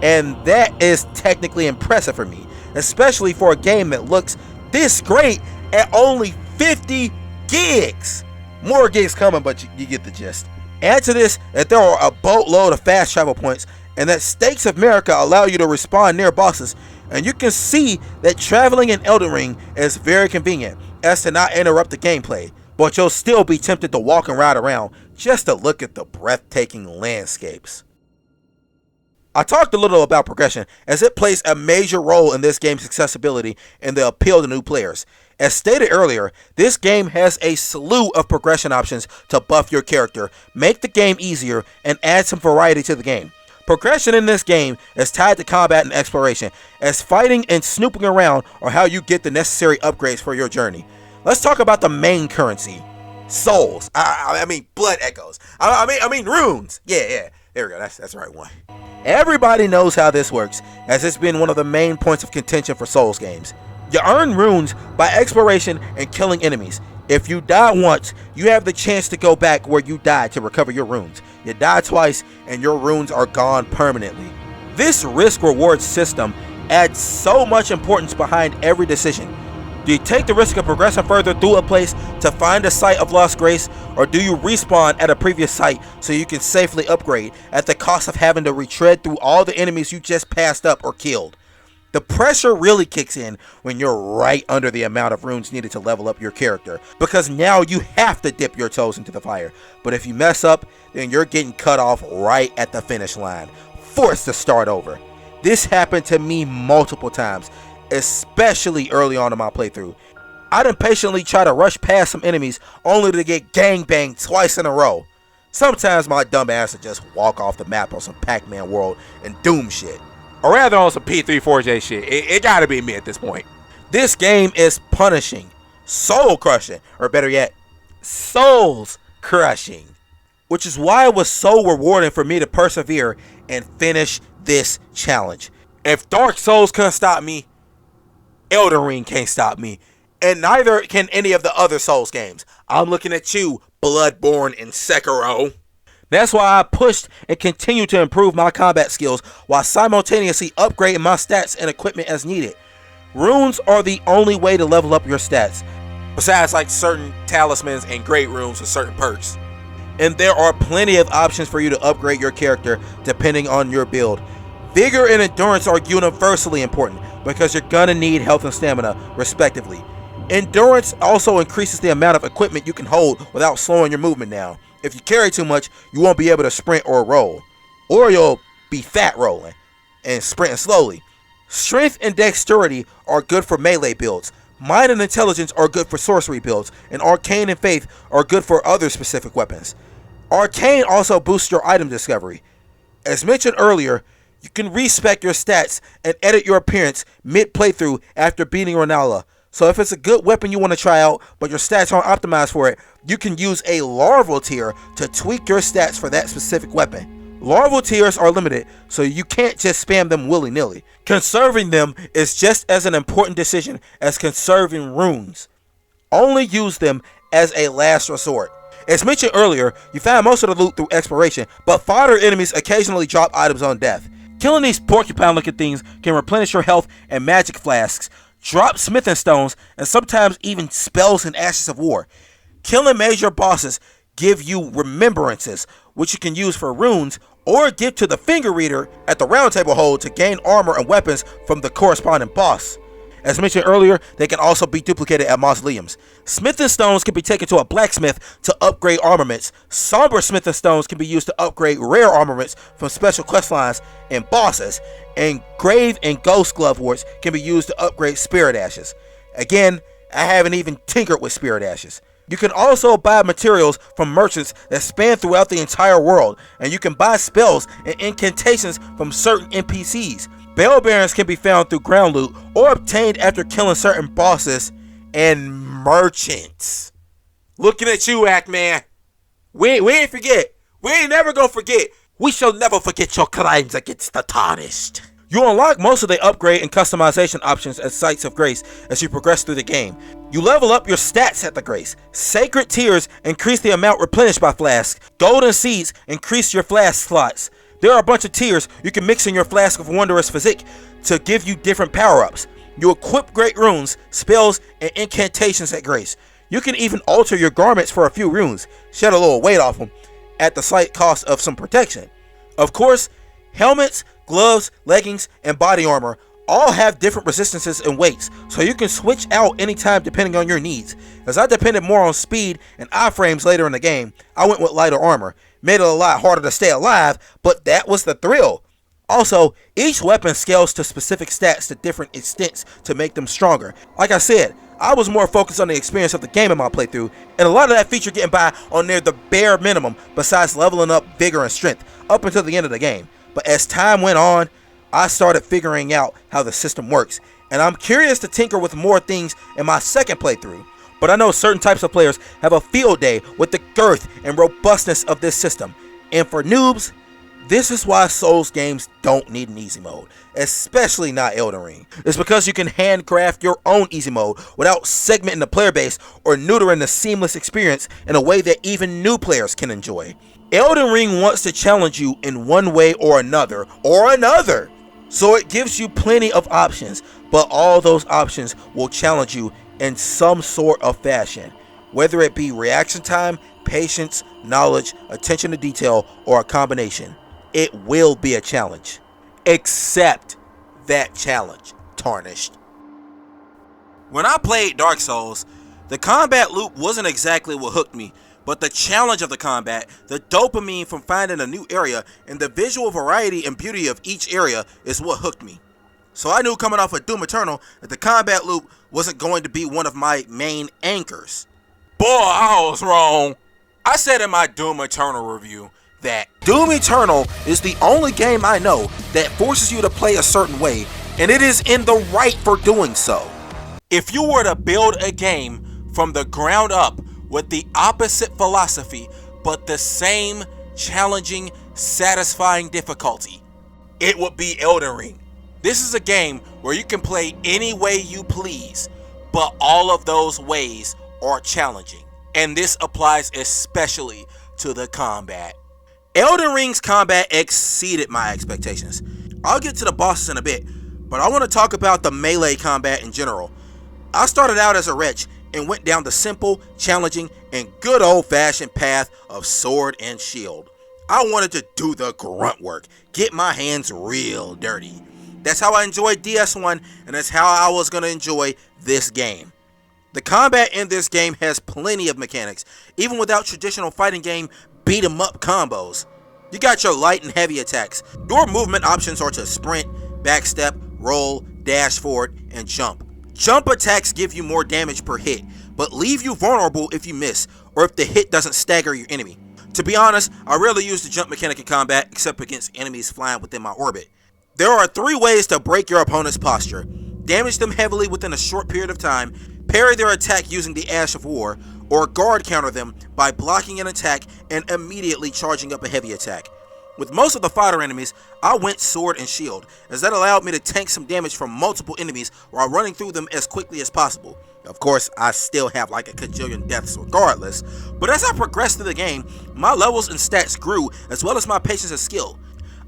And that is technically impressive for me, especially for a game that looks this great at only 50 gigs. More gigs coming, but you get the gist. Add to this that there are a boatload of fast travel points, and that Stakes of America allow you to respawn near bosses, and you can see that traveling in Elden Ring is very convenient as to not interrupt the gameplay, but you'll still be tempted to walk and ride around just to look at the breathtaking landscapes. I talked a little about progression, as it plays a major role in this game's accessibility and the appeal to new players. As stated earlier, this game has a slew of progression options to buff your character, make the game easier, and add some variety to the game. Progression in this game is tied to combat and exploration, as fighting and snooping around are how you get the necessary upgrades for your journey. Let's talk about the main currency, souls. I mean blood echoes. I mean runes. Yeah. There we go. That's the right one. Everybody knows how this works, as it's been one of the main points of contention for Souls games. You earn runes by exploration and killing enemies. If you die once, you have the chance to go back where you died to recover your runes. You die twice, and your runes are gone permanently. This risk-reward system adds so much importance behind every decision. Do you take the risk of progressing further through a place to find a site of lost grace, or do you respawn at a previous site so you can safely upgrade at the cost of having to retread through all the enemies you just passed up or killed? The pressure really kicks in when you're right under the amount of runes needed to level up your character, because now you have to dip your toes into the fire. But if you mess up, then you're getting cut off right at the finish line, forced to start over. This happened to me multiple times, especially early on in my playthrough. I'd impatiently try to rush past some enemies only to get gangbanged twice in a row. Sometimes my dumb ass would just walk off the map on some Pac-Man World and Doom shit. Or rather on some P3-4J shit. It gotta be me at this point. This game is punishing, soul crushing, or better yet, souls crushing. Which is why it was so rewarding for me to persevere and finish this challenge. If Dark Souls couldn't stop me, Elden Ring can't stop me, and neither can any of the other Souls games. I'm looking at you, Bloodborne and Sekiro. That's why I pushed and continue to improve my combat skills while simultaneously upgrading my stats and equipment as needed. Runes are the only way to level up your stats, besides like certain talismans and great runes with certain perks. And there are plenty of options for you to upgrade your character depending on your build. Vigor and endurance are universally important because you're gonna need health and stamina respectively. Endurance also increases the amount of equipment you can hold without slowing your movement down. If you carry too much, you won't be able to sprint or roll, or you'll be fat rolling and sprinting slowly. Strength and dexterity are good for melee builds. Mind and intelligence are good for sorcery builds, and arcane and faith are good for other specific weapons. Arcane also boosts your item discovery. As mentioned earlier, you can respec your stats and edit your appearance mid-playthrough after beating Renala. So if it's a good weapon you want to try out, but your stats aren't optimized for it, you can use a larval tier to tweak your stats for that specific weapon. Larval tiers are limited, so you can't just spam them willy-nilly. Conserving them is just as an important decision as conserving runes. Only use them as a last resort. As mentioned earlier, you find most of the loot through exploration, but fodder enemies occasionally drop items on death. Killing these porcupine-looking things can replenish your health and magic flasks, drop smithing stones, and sometimes even spells and ashes of war. Killing major bosses give you remembrances, which you can use for runes, or give to the finger reader at the round table hold to gain armor and weapons from the corresponding boss. As mentioned earlier, they can also be duplicated at mausoleums. Smithing stones can be taken to a blacksmith to upgrade armaments. Somber smithing stones can be used to upgrade rare armaments from special quest lines and bosses. And grave and ghost glove warts can be used to upgrade spirit ashes. Again, I haven't even tinkered with spirit ashes. You can also buy materials from merchants that span throughout the entire world, and you can buy spells and incantations from certain NPCs. Bell bearings can be found through ground loot or obtained after killing certain bosses and merchants. Looking at you, Act-Man. We ain't forget. We ain't never gonna forget. We shall never forget your crimes against the Tarnished. You unlock most of the upgrade and customization options at Sites of Grace as you progress through the game. You level up your stats at the Grace. Sacred Tears increase the amount replenished by flasks. Golden Seeds increase your flask slots. There are a bunch of tiers you can mix in your Flask of Wondrous Physique to give you different power-ups. You equip great runes, spells, and incantations at Grace. You can even alter your garments for a few runes, shed a little weight off them, at the slight cost of some protection. Of course, helmets, gloves, leggings, and body armor all have different resistances and weights, so you can switch out anytime depending on your needs. As I depended more on speed and iframes later in the game, I went with lighter armor. Made it a lot harder to stay alive, but that was the thrill. Also, each weapon scales to specific stats to different extents to make them stronger. Like I said, I was more focused on the experience of the game in my playthrough, and a lot of that feature getting by on near the bare minimum besides leveling up vigor and strength up until the end of the game. But as time went on, I started figuring out how the system works, and I'm curious to tinker with more things in my second playthrough. But I know certain types of players have a field day with the girth and robustness of this system, and for noobs, this is why Souls games don't need an easy mode, especially not Elden Ring. It's because you can handcraft your own easy mode without segmenting the player base or neutering the seamless experience in a way that even new players can enjoy. Elden Ring wants to challenge you in one way or another, so it gives you plenty of options, but all those options will challenge you in some sort of fashion, whether it be reaction time, patience, knowledge, attention to detail, or a combination. It will be a challenge. Accept that challenge, Tarnished. When I played Dark Souls, the combat loop wasn't exactly what hooked me, but the challenge of the combat, the dopamine from finding a new area, and the visual variety and beauty of each area is what hooked me. So I knew coming off of Doom Eternal that the combat loop wasn't going to be one of my main anchors. Boy, I was wrong. I said in my Doom Eternal review that Doom Eternal is the only game I know that forces you to play a certain way, and it is in the right for doing so. If you were to build a game from the ground up with the opposite philosophy, but the same challenging, satisfying difficulty, it would be Elden Ring. This is a game where you can play any way you please, but all of those ways are challenging. And this applies especially to the combat. Elden Ring's combat exceeded my expectations. I'll get to the bosses in a bit, but I want to talk about the melee combat in general. I started out as a wretch and went down the simple, challenging, and good old-fashioned path of sword and shield. I wanted to do the grunt work, get my hands real dirty. That's how I enjoyed DS1, and that's how I was going to enjoy this game. The combat in this game has plenty of mechanics, even without traditional fighting game beat 'em up combos. You got your light and heavy attacks. Your movement options are to sprint, backstep, roll, dash forward, and jump. Jump attacks give you more damage per hit, but leave you vulnerable if you miss, or if the hit doesn't stagger your enemy. To be honest, I rarely use the jump mechanic in combat, except against enemies flying within my orbit. There are 3 ways to break your opponent's posture: damage them heavily within a short period of time, parry their attack using the Ash of War, or guard counter them by blocking an attack and immediately charging up a heavy attack. With most of the fighter enemies, I went sword and shield, as that allowed me to tank some damage from multiple enemies while running through them as quickly as possible. Of course, I still have like a cajillion deaths regardless, but as I progressed through the game, my levels and stats grew, as well as my patience and skill.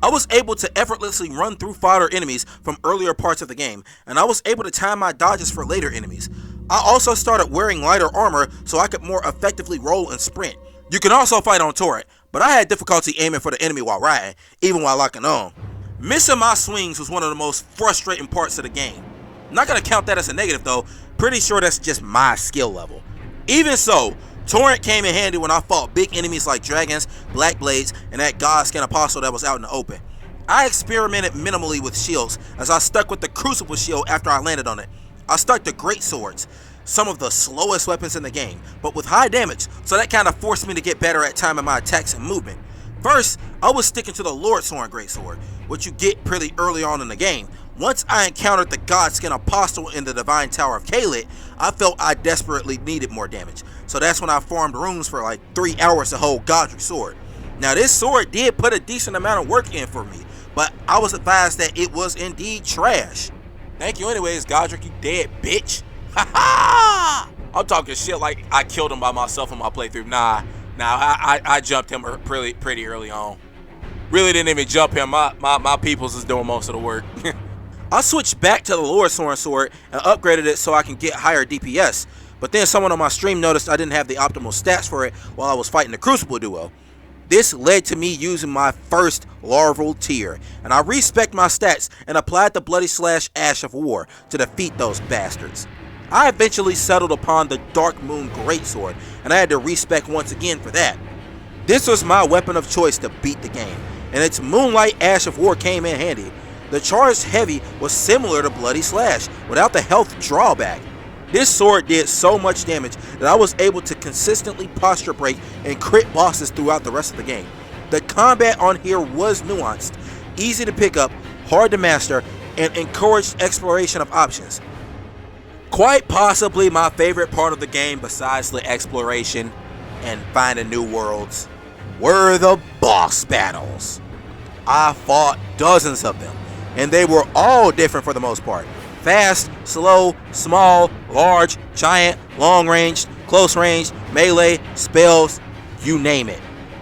I was able to effortlessly run through fighter enemies from earlier parts of the game, and I was able to time my dodges for later enemies. I also started wearing lighter armor so I could more effectively roll and sprint. You can also fight on turret, but I had difficulty aiming for the enemy while riding, even while locking on. Missing my swings was one of the most frustrating parts of the game. Not gonna count that as a negative though, pretty sure that's just my skill level. Even so, torrent came in handy when I fought big enemies like dragons, black blades, and that godskin apostle that was out in the open. I experimented minimally with shields, as I stuck with the crucible shield after I landed on it. I stuck to great swords. some of the slowest weapons in the game, but with high damage, so that kind of forced me to get better at timing my attacks and movement. First, I was sticking to the Lordsorn Greatsword, which you get pretty early on in the game. Once I encountered the Godskin Apostle in the Divine Tower of Caelid, I felt I desperately needed more damage, so that's when I farmed runes for like 3 hours to hold Godric's sword. Now this sword did put a decent amount of work in for me, but I was advised that it was indeed trash. Thank you anyways, Godric, you dead bitch. Ha ha! I'm talking shit like I killed him by myself in my playthrough. Nah, I jumped him pretty early on. Really didn't even jump him. My peoples is doing most of the work. I switched back to the Lordsorn sword and upgraded it so I can get higher DPS. But then someone on my stream noticed I didn't have the optimal stats for it while I was fighting the Crucible duo. This led to me using my first larval tier, and I respec my stats and applied the Bloody Slash Ash of War to defeat those bastards. I eventually settled upon the Dark Moon Greatsword, and I had to respec once again for that. This was my weapon of choice to beat the game, and its Moonlight Ash of War came in handy. The charged heavy was similar to Bloody Slash, without the health drawback. This sword did so much damage that I was able to consistently posture break and crit bosses throughout the rest of the game. The combat on here was nuanced, easy to pick up, hard to master, and encouraged exploration of options. Quite possibly my favorite part of the game besides the exploration and finding new worlds were the boss battles. I fought dozens of them, and they were all different for the most part. Fast, slow, small, large, giant, long range, close range, melee, spells, you name it.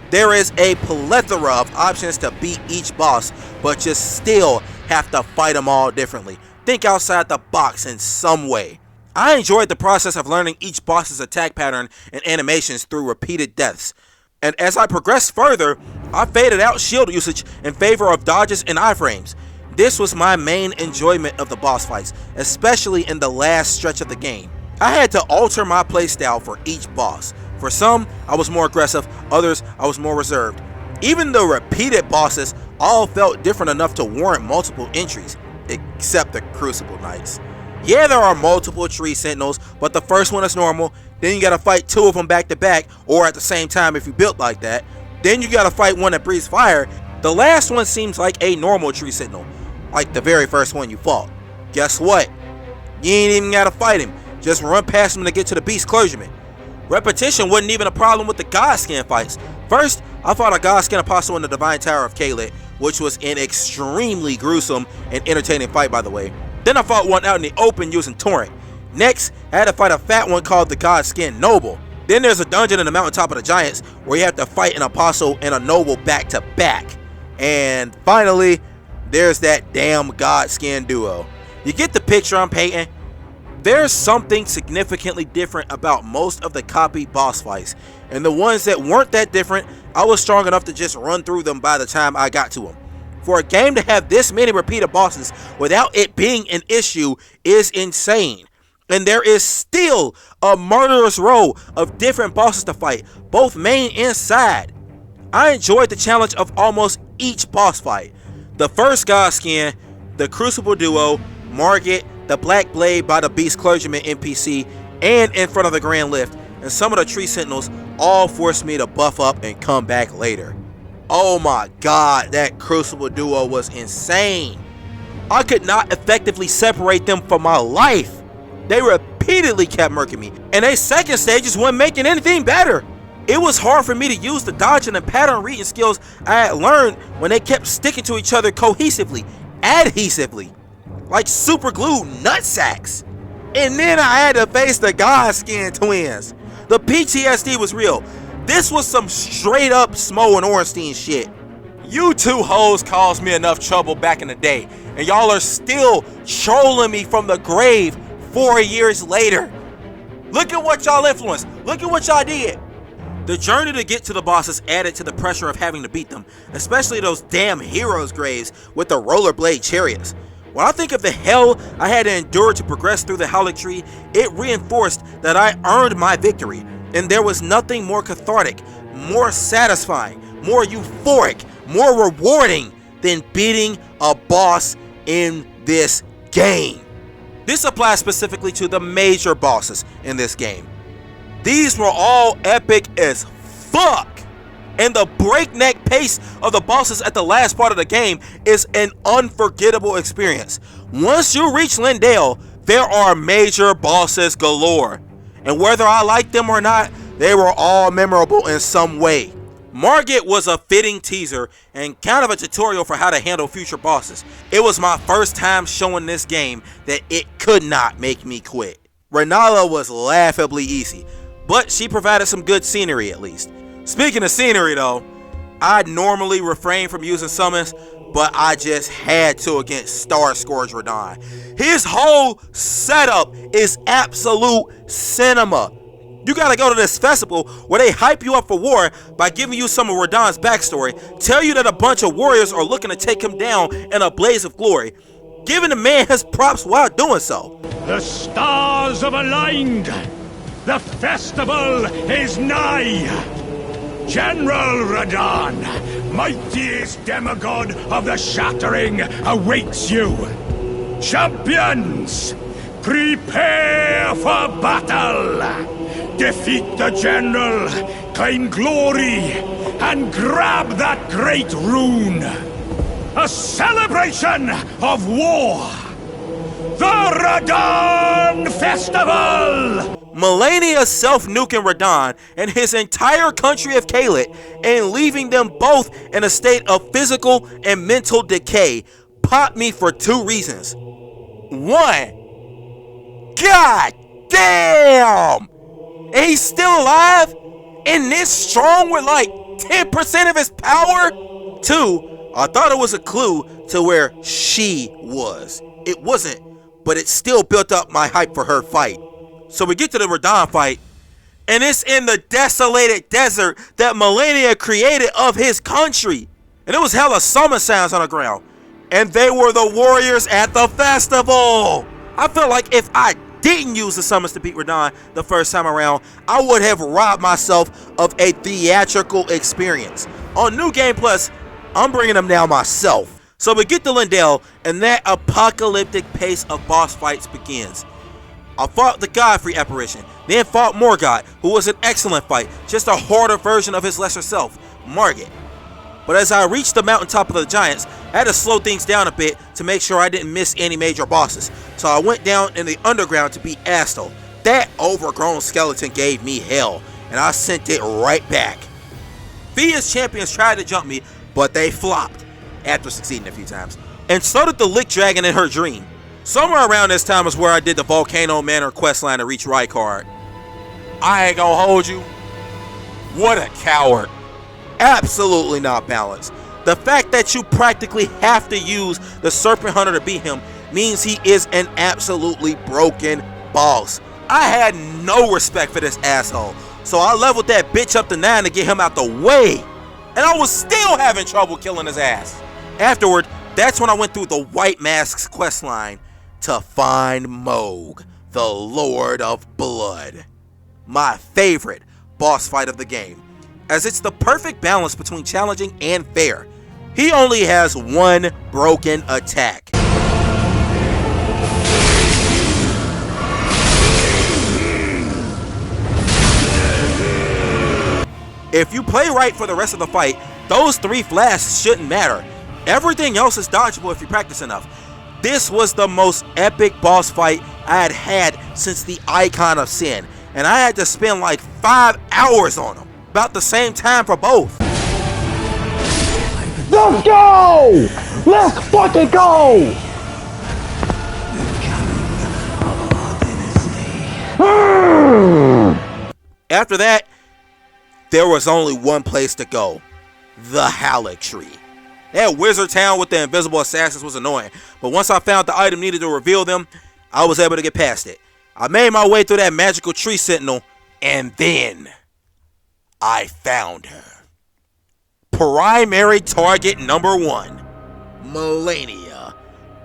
There is a plethora of options to beat each boss, but you still have to fight them all differently. Think outside the box in some way. I enjoyed the process of learning each boss's attack pattern and animations through repeated deaths. And as I progressed further, I faded out shield usage in favor of dodges and iframes. This was my main enjoyment of the boss fights, especially in the last stretch of the game. I had to alter my playstyle for each boss. For some, I was more aggressive, others, I was more reserved. Even the repeated bosses all felt different enough to warrant multiple entries, except the Crucible Knights. Yeah, there are multiple tree sentinels, but the first one is normal, then you gotta fight 2 of them back to back, or at the same time if you built like that. Then you gotta fight one that breathes fire. The last one seems like a normal tree sentinel, like the very first one you fought. Guess what? You ain't even gotta fight him, just run past him to get to the beast clergyman. Repetition wasn't even a problem with the Godskin fights. First, I fought a Godskin Apostle in the Divine Tower of Caelid, which was an extremely gruesome and entertaining fight, by the way. Then I fought one out in the open using Torrent. Next, I had to fight a fat one called the Godskin Noble. Then there's a dungeon in the mountaintop of the Giants where you have to fight an Apostle and a Noble back to back. And finally, there's that damn Godskin duo. You get the picture I'm painting? There's something significantly different about most of the copy boss fights, and the ones that weren't that different, I was strong enough to just run through them by the time I got to them. For a game to have this many repeated bosses without it being an issue is insane. And there is still a murderous row of different bosses to fight, both main and side. I enjoyed the challenge of almost each boss fight. The first Godskin, the Crucible duo, Margit, the Black Blade by the Beast Clergyman NPC, and in front of the Grand Lift, and some of the Tree Sentinels all forced me to buff up and come back later. Oh my god, that Crucible duo was insane. I could not effectively separate them for my life. They repeatedly kept murking me, and their second stages weren't making anything better. It was hard for me to use the dodging and pattern reading skills I had learned when they kept sticking to each other cohesively, adhesively, like super glue nutsacks. And then I had to face the Godskin twins. The PTSD was real. This was some straight up Smo and Ornstein shit. You two hoes caused me enough trouble back in the day, and y'all are still trolling me from the grave 4 years later. Look at what y'all influenced. Look at what y'all did. The journey to get to the bosses added to the pressure of having to beat them, especially those damn heroes' graves with the rollerblade chariots. When I think of the hell I had to endure to progress through the Howling Tree, it reinforced that I earned my victory, and there was nothing more cathartic, more satisfying, more euphoric, more rewarding than beating a boss in this game. This applies specifically to the major bosses in this game. These were all epic as fuck, and the breakneck pace of the bosses at the last part of the game is an unforgettable experience. Once you reach Lindale, there are major bosses galore, and whether I like them or not, they were all memorable in some way. Margit was a fitting teaser and kind of a tutorial for how to handle future bosses. It was my first time showing this game that it could not make me quit. Renala was laughably easy, but she provided some good scenery at least. Speaking of scenery though, I'd normally refrain from using summons, but I just had to against Star Scourge Radahn. His whole setup is absolute cinema. You gotta go to this festival where they hype you up for war by giving you some of Radahn's backstory, tell you that a bunch of warriors are looking to take him down in a blaze of glory, giving the man his props while doing so. The stars have aligned. The festival is nigh. General Radahn, mightiest demigod of the Shattering, awaits you. Champions, prepare for battle. Defeat the general, claim glory, and grab that great rune. A celebration of war. The Radahn Festival! Melania self-nuking Radahn and his entire country of Caelid and leaving them both in a state of physical and mental decay popped me for two reasons. One, god damn! And he's still alive? And this strong with like 10% of his power? Two, I thought it was a clue to where she was. It wasn't, but it still built up my hype for her fight. So we get to the Radahn fight, and it's in the desolated desert that Melania created of his country. And it was hella summon sounds on the ground. And they were the warriors at the festival. I feel like if I didn't use the summons to beat Radahn the first time around, I would have robbed myself of a theatrical experience. On New Game Plus, I'm bringing them down myself. So we get to Lindale, and that apocalyptic pace of boss fights begins. I fought the Godfrey apparition, then fought Morgott, who was an excellent fight, just a harder version of his lesser self, Margit. But as I reached the mountaintop of the giants, I had to slow things down a bit to make sure I didn't miss any major bosses, so I went down in the underground to beat Astel. That overgrown skeleton gave me hell, and I sent it right back. Fia's champions tried to jump me, but they flopped, after succeeding a few times. And so did the Lick Dragon in her dream. Somewhere around this time is where I did the Volcano Manor questline to reach Rykard. I ain't gonna hold you. What a coward. Absolutely not balanced. The fact that you practically have to use the Serpent Hunter to beat him means he is an absolutely broken boss. I had no respect for this asshole, so I leveled that bitch up to 9 to get him out the way. And I was still having trouble killing his ass. Afterward, that's when I went through the White Mask's questline to find Mohg, the Lord of Blood. My favorite boss fight of the game, as it's the perfect balance between challenging and fair. He only has one broken attack. If you play right for the rest of the fight, those 3 flasks shouldn't matter. Everything else is dodgeable if you practice enough. This was the most epic boss fight I had had since the Icon of Sin, and I had to spend like 5 hours on him. About the same time for both. Let's go! Let's fucking go! After that, there was only one place to go. The Halleck Tree. That wizard town with the invisible assassins was annoying, but once I found the item needed to reveal them, I was able to get past it. I made my way through that magical tree sentinel, and then I found her. Primary target number 1, Melania,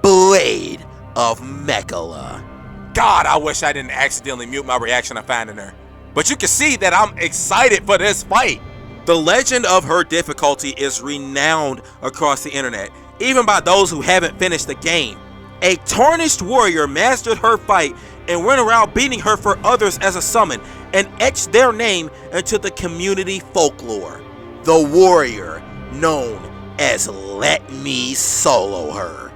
Blade of Mechala. God, I wish I didn't accidentally mute my reaction to finding her. But you can see that I'm excited for this fight. The legend of her difficulty is renowned across the internet, even by those who haven't finished the game. A tarnished warrior mastered her fight and went around beating her for others as a summon and etched their name into the community folklore. The warrior known as Let Me Solo Her.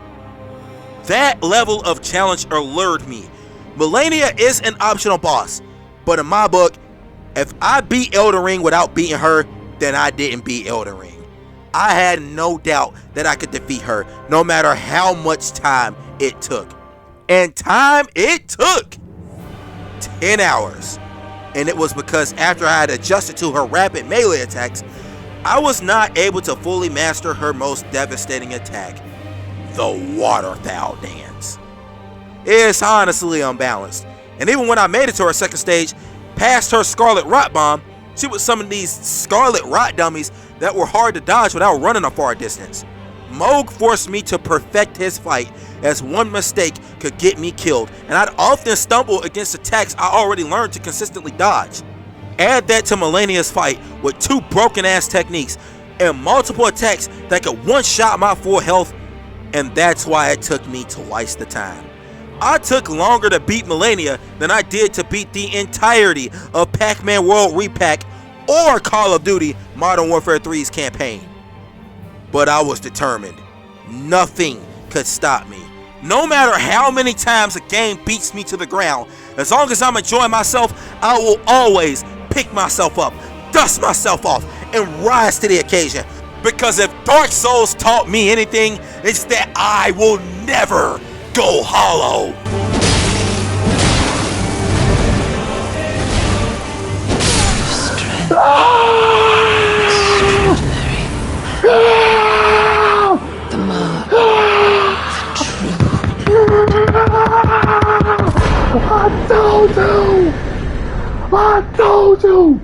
That level of challenge allured me. Malenia is an optional boss, but in my book, if I beat Elden Ring without beating her, then I didn't beat Elden Ring. I had no doubt that I could defeat her, no matter how much time it took. And time it took! 10 hours. And it was because after I had adjusted to her rapid melee attacks, I was not able to fully master her most devastating attack, the Waterfowl Dance. It's honestly unbalanced, and even when I made it to her second stage, past her Scarlet Rot Bomb, she was some of these Scarlet Rot dummies that were hard to dodge without running a far distance. Moog forced me to perfect his fight, as one mistake could get me killed, and I'd often stumble against attacks I already learned to consistently dodge. Add that to Malenia's fight with 2 broken ass techniques and multiple attacks that could one-shot my full health, and that's why it took me twice the time. I took longer to beat Malenia than I did to beat the entirety of Pac-Man World Repack or Call of Duty Modern Warfare 3's campaign. But I was determined. Nothing could stop me. No matter how many times a game beats me to the ground, as long as I'm enjoying myself, I will always pick myself up, dust myself off, and rise to the occasion. Because if Dark Souls taught me anything, it's that I will never go hollow. The mark. I told you! I told you!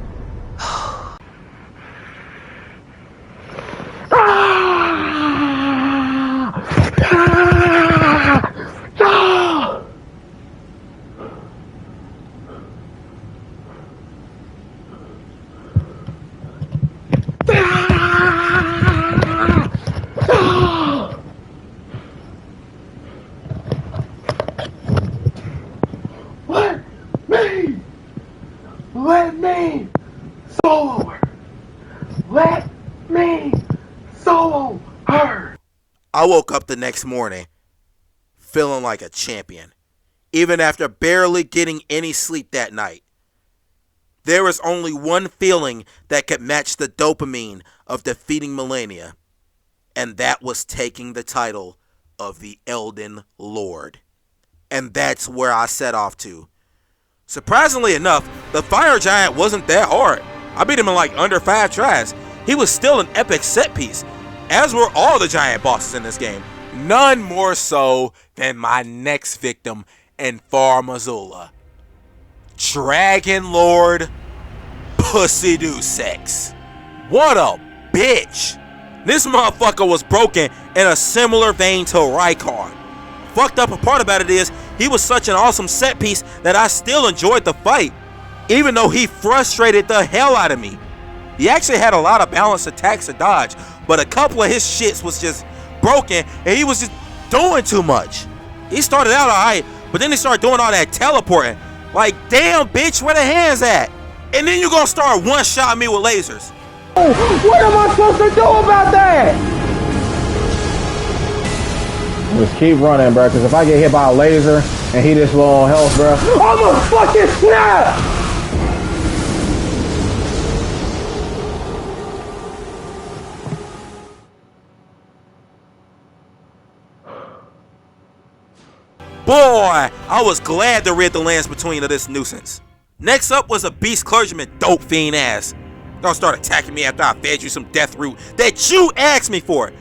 Let me solo her. Let me solo her. I woke up the next morning feeling like a champion, even after barely getting any sleep that night. There was only one feeling that could match the dopamine of defeating Malenia, and that was taking the title of the Elden Lord. And that's where I set off to. Surprisingly enough, the fire giant wasn't that hard. I beat him in like under 5 tries. He was still an epic set piece, as were all the giant bosses in this game. None more so than my next victim in Far Missoula. Dragon Lord Pussy Do Sex. What a bitch. This motherfucker was broken in a similar vein to Rykard. Fucked up part about it is, he was such an awesome set piece that I still enjoyed the fight, even though he frustrated the hell out of me. He actually had a lot of balanced attacks to dodge, but a couple of his shits was just broken and he was just doing too much. He started out alright, but then he started doing all that teleporting. Like, damn bitch, where the hands at? And then you gonna start one-shotting me with lasers. What am I supposed to do about that? Just keep running, bro, because if I get hit by a laser and he this low on health, bro, I'ma fucking snap! Boy, I was glad to rid the lands between of this nuisance. Next up was a beast clergyman, dope fiend ass. Don't start attacking me after I fed you some death root that you asked me for.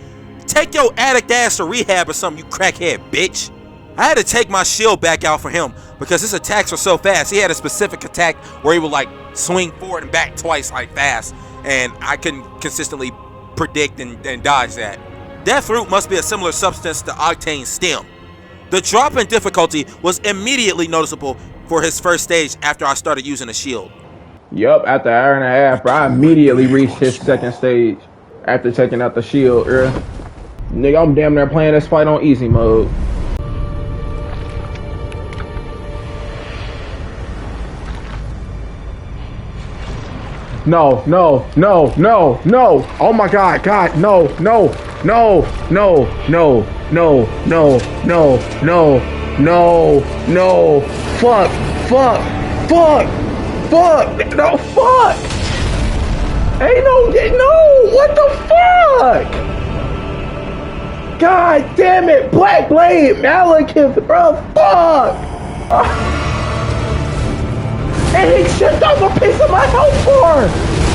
Take your addict ass to rehab or something, you crackhead bitch. I had to take my shield back out for him because his attacks were so fast. He had a specific attack where he would like swing forward and back twice like fast, and I couldn't consistently predict and dodge that. Death root must be a similar substance to Octane Stem. The drop in difficulty was immediately noticeable for his first stage after I started using a shield. Yup, after an hour and a half, bro, I immediately reached his second stage after taking out the shield, Nigga, I'm damn near playing this fight on easy mode. no, no, no, no, no. Oh my God, God, no, no, no, no, no, no, no, no, no, no, no. Fuck, fuck, fuck, fuck, no, fuck. Ain't no, what the fuck? God damn it, Black Blade, Malekith, bro, fuck. And he chipped off a piece of my health bar.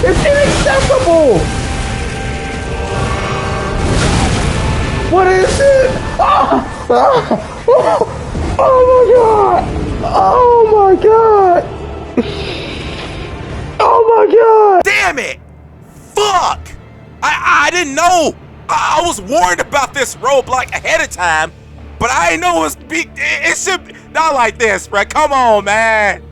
It's inaccessible. What is it? Oh my God. Oh my God. Oh my God. Damn it. Fuck. I didn't know. I was warned about this roadblock ahead of time, but I didn't know it was big. It should be not like this, bro. Come on, man.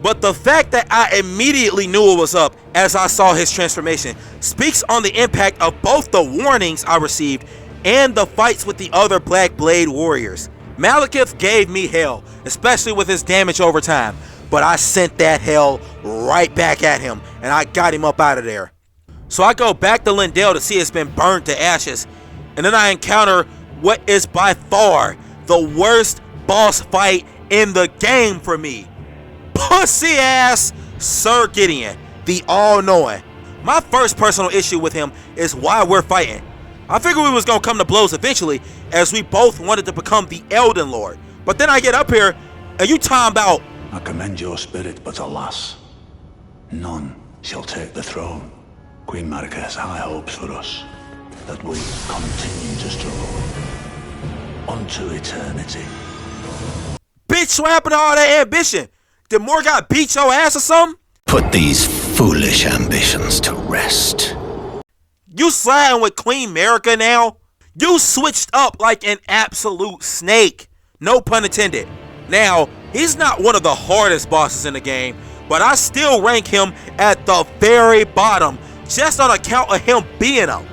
But the fact that I immediately knew it was up as I saw his transformation speaks on the impact of both the warnings I received and the fights with the other Black Blade warriors. Malekith gave me hell, especially with his damage over time, but I sent that hell right back at him and I got him up out of there. So I go back to Lindell to see it's been burned to ashes, and then I encounter what is by far the worst boss fight in the game for me. Pussy ass Sir Gideon, the all-knowing. My first personal issue with him is why we're fighting. I figured we was gonna come to blows eventually, as we both wanted to become the Elden Lord. But then I get up here, and you talking about, I commend your spirit, but alas, none shall take the throne. Queen Marika has high hopes for us, that we continue to struggle unto eternity. bitch, what happened to all that ambition? Did Morgoth beat your ass or something? Put these foolish ambitions to rest. You siding with Queen Marika now? You switched up like an absolute snake. No pun intended. Now, he's not one of the hardest bosses in the game, but I still rank him at the very bottom just on account of him being a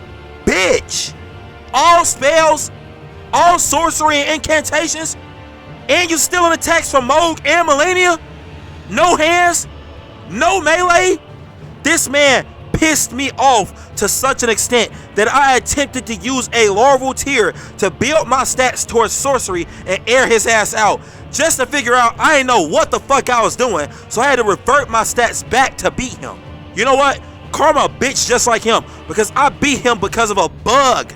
bitch. All spells, all sorcery and incantations, and you stealing attacks from Moog and Melania? No hands, no melee? This man pissed me off to such an extent that I attempted to use a larval tier to build my stats towards sorcery and air his ass out, just to figure out I didn't know what the fuck I was doing, so I had to revert my stats back to beat him. You know what? Karma a bitch just like him, because I beat him because of a bug.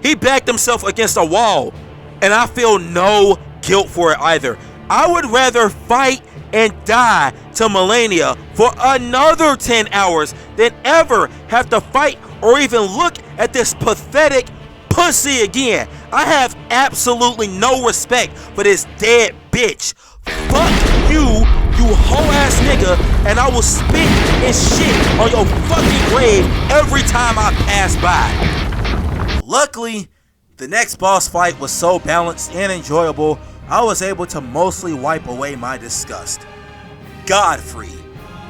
He backed himself against a wall, and I feel no guilt for it either. I would rather fight and die to Melania for another 10 hours than ever have to fight or even look at this pathetic pussy again. I have absolutely no respect for this dead bitch. Fuck you, you whole ass nigga, and I will spit and shit on your fucking grave every time I pass by. Luckily, the next boss fight was so balanced and enjoyable, I was able to mostly wipe away my disgust. Godfrey,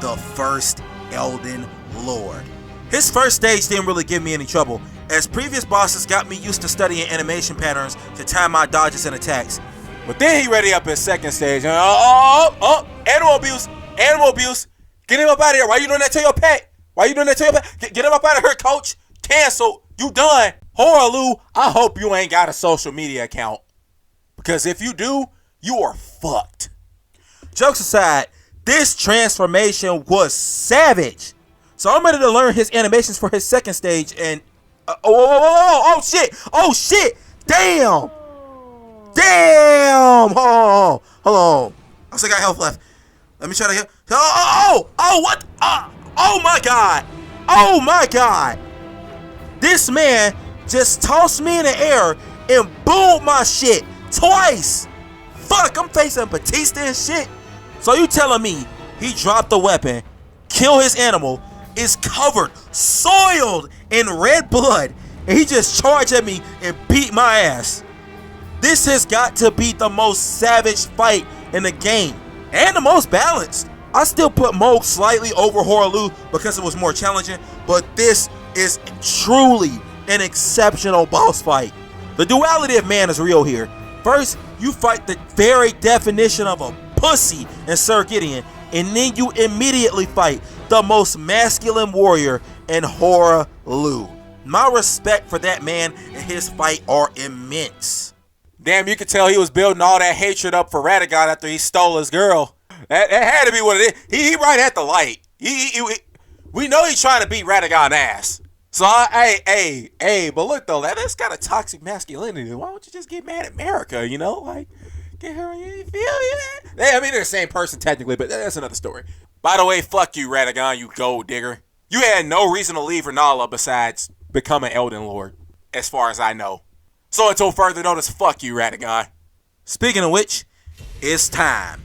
the first Elden Lord. His first stage didn't really give me any trouble, as previous bosses got me used to studying animation patterns to time my dodges and attacks. But then he ready up his second stage, and animal abuse, animal abuse. Get him up out of here. Why you doing that to your pet? Why you doing that to your pet? Get him up out of here, coach. Cancel. You done. Horaloo, I hope you ain't got a social media account, because if you do, you are fucked. Jokes aside, this transformation was savage. So I'm ready to learn his animations for his second stage, and oh shit, damn, hold on, I still got health left. Let me try to get, what, oh my god, this man just tossed me in the air and boomed my shit twice. Fuck, I'm facing Batista and shit. So you telling me he dropped the weapon, killed his animal, is covered, soiled in red blood, and he just charged at me and beat my ass? This has got to be the most savage fight in the game, and the most balanced. I still put Moog slightly over Horaloo because it was more challenging, but this is truly an exceptional boss fight. The duality of man is real here. First, you fight the very definition of a pussy in Sir Gideon, and then you immediately fight the most masculine warrior in horror Lu. My respect for that man and his fight are immense. Damn, you could tell he was building all that hatred up for Radagon after he stole his girl. That had to be what it is. He right at the light. We know he's trying to beat Radagon ass. So, hey, but look though, that's kind of toxic masculinity. Why don't you just get mad at America, you know? Like, get her, you feel me? I mean, they're the same person technically, but that's another story. By the way, fuck you, Radagon, you gold digger. You had no reason to leave Renala besides becoming Elden Lord, as far as I know. So until further notice, fuck you, Radagon. Speaking of which, it's time.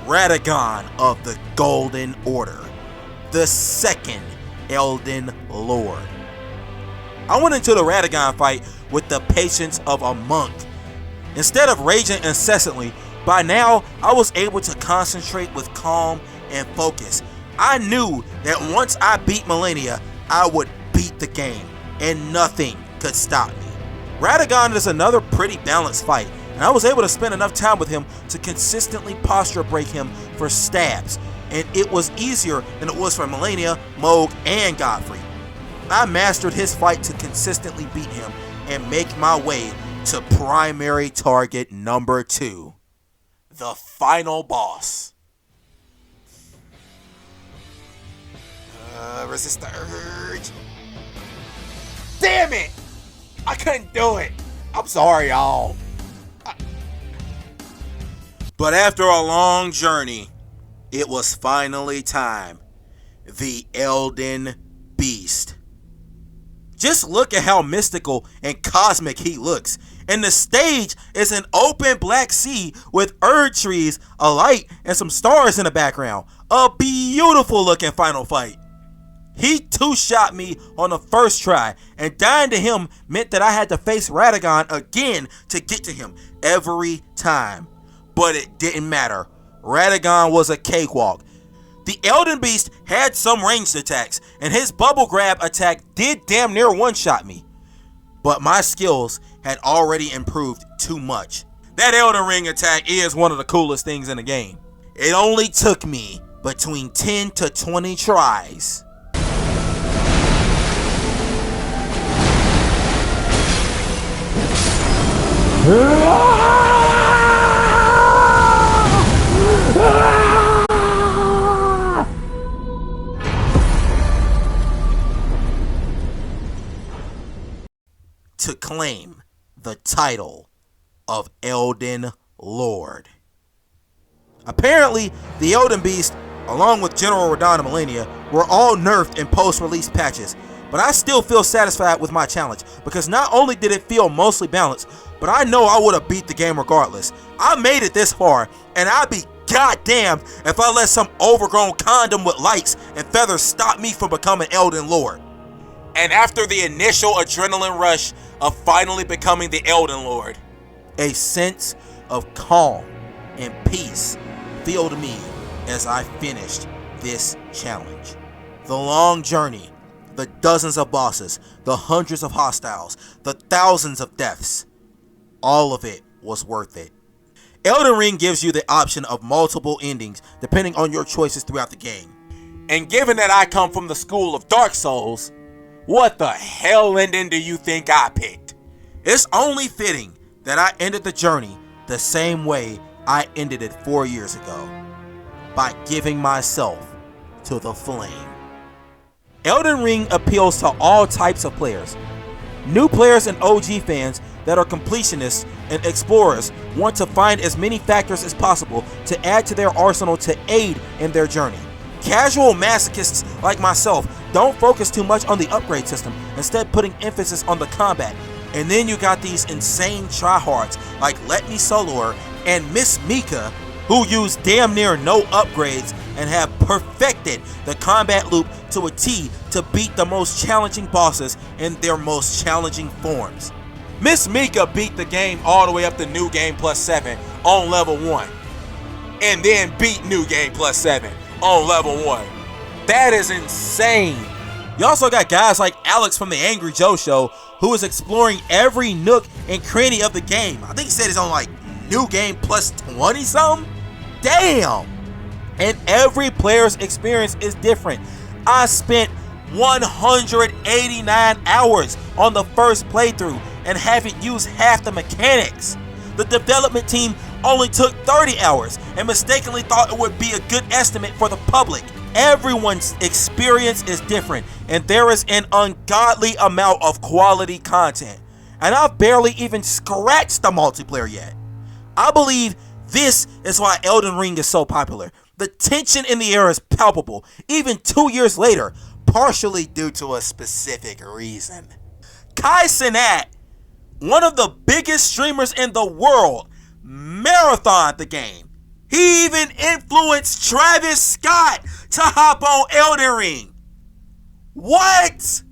Radagon of the Golden Order, the second Elden Lord. I went into the Radagon fight with the patience of a monk. Instead of raging incessantly, by now I was able to concentrate with calm and focus. I knew that once I beat Malenia, I would beat the game, and nothing could stop me. Radagon is another pretty balanced fight, and I was able to spend enough time with him to consistently posture break him for stabs, and it was easier than it was for Malenia, Moog, and Godfrey. I mastered his fight to consistently beat him and make my way to primary target number 2, the final boss. Resist the urge. Damn it! I couldn't do it. I'm sorry, y'all. But after a long journey, it was finally time. The Elden Beast. Just look at how mystical and cosmic he looks. And the stage is an open black sea with Erd trees, a light, and some stars in the background. A beautiful looking final fight. He two-shot me on the first try, and dying to him meant that I had to face Radagon again to get to him every time. But it didn't matter. Radagon was a cakewalk. The Elden Beast had some ranged attacks, and his bubble grab attack did damn near one-shot me. But my skills had already improved too much. That Elden Ring attack is one of the coolest things in the game. It only took me between 10 to 20 tries. To claim the title of Elden Lord. Apparently, the Elden Beast, along with General Radahn and Malenia, were all nerfed in post-release patches, but I still feel satisfied with my challenge, because not only did it feel mostly balanced, but I know I would have beat the game regardless. I made it this far, and I'd be goddamned if I let some overgrown condom with lights and feathers stop me from becoming Elden Lord. And after the initial adrenaline rush of finally becoming the Elden Lord, a sense of calm and peace filled me as I finished this challenge. The long journey, the dozens of bosses, the hundreds of hostiles, the thousands of deaths, all of it was worth it. Elden Ring gives you the option of multiple endings depending on your choices throughout the game. And given that I come from the school of Dark Souls, what the hell ending do you think I picked? It's only fitting that I ended the journey the same way I ended it 4 years ago, by giving myself to the flame. Elden Ring appeals to all types of players. New players and OG fans that are completionists and explorers want to find as many factors as possible to add to their arsenal to aid in their journey. Casual masochists like myself don't focus too much on the upgrade system, instead putting emphasis on the combat. And then you got these insane tryhards like Let Me Soloer and Miss Mika, who use damn near no upgrades and have perfected the combat loop to a T to beat the most challenging bosses in their most challenging forms. Miss Mika beat the game all the way up to New Game Plus 7 on level 1, and then beat New Game Plus 7 on level 1. That is insane. You also got guys like Alex from the Angry Joe Show, who is exploring every nook and cranny of the game. I think he said he's on like New Game Plus 20 something. Damn. And every player's experience is different. I spent 189 hours on the first playthrough and haven't used half the mechanics. The development team only took 30 hours and mistakenly thought it would be a good estimate for the public. Everyone's experience is different, and there is an ungodly amount of quality content. And I've barely even scratched the multiplayer yet. I believe this is why Elden Ring is so popular. The tension in the air is palpable, even 2 years later, partially due to a specific reason. Kai Cenat, one of the biggest streamers in the world, marathoned the game. He even influenced Travis Scott to hop on Elden Ring. What?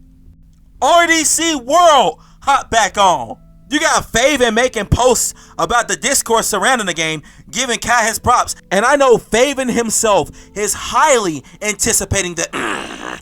RDC World hop back on. You got Faven making posts about the discourse surrounding the game, giving Kai his props. And I know Faven himself is highly anticipating the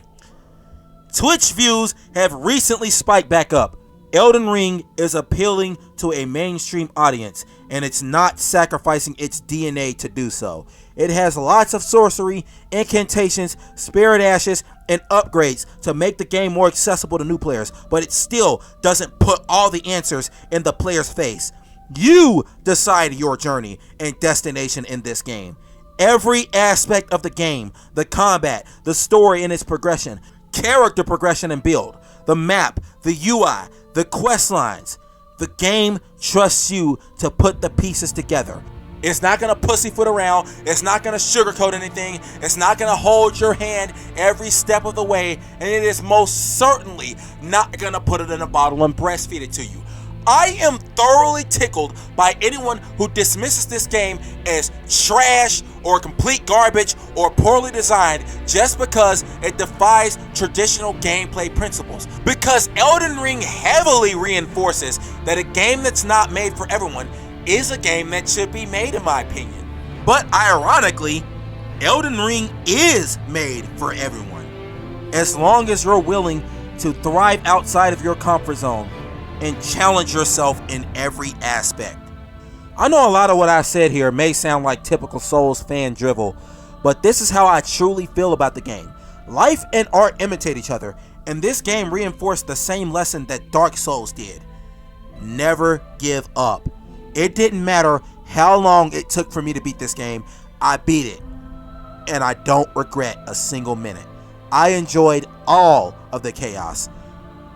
Twitch views have recently spiked back up. Elden Ring is appealing to a mainstream audience, and it's not sacrificing its DNA to do so. It has lots of sorcery, incantations, spirit ashes, and upgrades to make the game more accessible to new players, but it still doesn't put all the answers in the player's face. You decide your journey and destination in this game. Every aspect of the game, the combat, the story and its progression, character progression and build, the map, the UI, the quest lines, the game trusts you to put the pieces together. It's not going to pussyfoot around. It's not going to sugarcoat anything. It's not going to hold your hand every step of the way. And it is most certainly not going to put it in a bottle and breastfeed it to you. I am thoroughly tickled by anyone who dismisses this game as trash or complete garbage or poorly designed just because it defies traditional gameplay principles. Because Elden Ring heavily reinforces that a game that's not made for everyone is a game that should be made, in my opinion. But ironically, Elden Ring is made for everyone, as long as you're willing to thrive outside of your comfort zone and challenge yourself in every aspect. I know a lot of what I said here may sound like typical Souls fan drivel, but this is how I truly feel about the game. Life and art imitate each other, and this game reinforced the same lesson that Dark Souls did. Never give up. It didn't matter how long it took for me to beat this game, I beat it, and I don't regret a single minute. I enjoyed all of the chaos.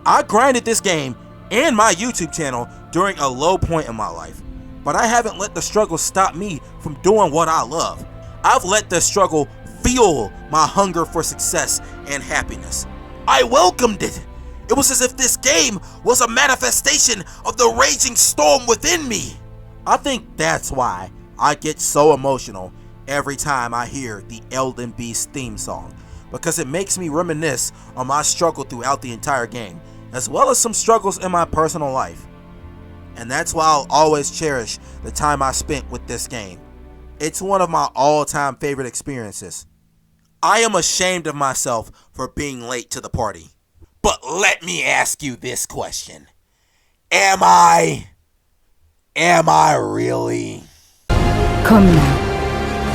I grinded this game and my YouTube channel during a low point in my life, but I haven't let the struggle stop me from doing what I love. I've let the struggle fuel my hunger for success and happiness. I welcomed it. It was as if this game was a manifestation of the raging storm within me. I think that's why I get so emotional every time I hear the Elden Beast theme song, because it makes me reminisce on my struggle throughout the entire game, as well as some struggles in my personal life. And that's why I'll always cherish the time I spent with this game. It's one of my all-time favorite experiences. I am ashamed of myself for being late to the party. But let me ask you this question. Am I really? Come now,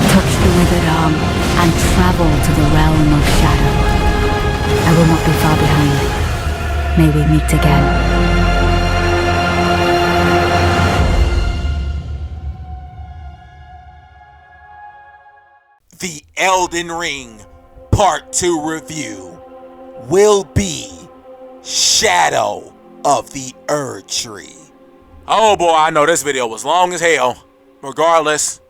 touch the withered arm and travel to the realm of shadow. I will not be far behind. May we meet again. The Elden Ring Part 2 review will be Shadow of the Erd Tree. Oh boy, I know this video was long as hell. Regardless,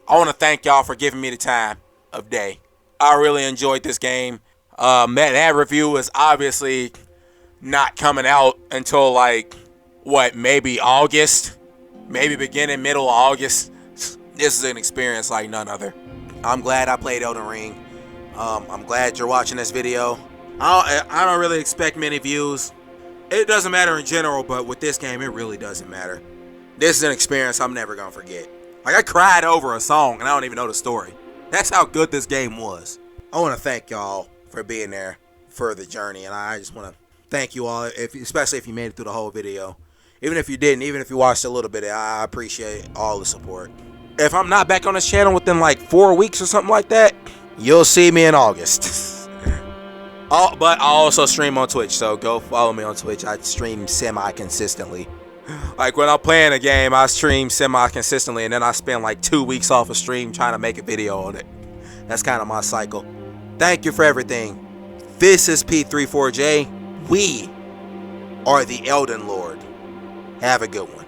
I want to thank y'all for giving me the time of day. I really enjoyed this game. That review is obviously not coming out until like, maybe August? Maybe beginning, middle of August. This is an experience like none other. I'm glad I played Elden Ring. I'm glad you're watching this video. I don't really expect many views. It doesn't matter in general, but with this game, it really doesn't matter. This is an experience I'm never gonna forget. Like, I cried over a song and I don't even know the story. That's how good this game was. I want to thank y'all for being there for the journey, and I just want to thank you all, especially if you made it through the whole video. Even if you didn't, even if you watched a little bit, I appreciate all the support. if I'm not back on this channel within like 4 weeks or something like that, you'll see me in August. Oh, but I also stream on Twitch, so go follow me on Twitch. I stream semi-consistently. Like when I'm playing a game, I stream semi-consistently, and then I spend like 2 weeks off a stream trying to make a video on it. That's kind of my cycle. Thank you for everything. This is P34J. We are the Elden Lord. Have a good one.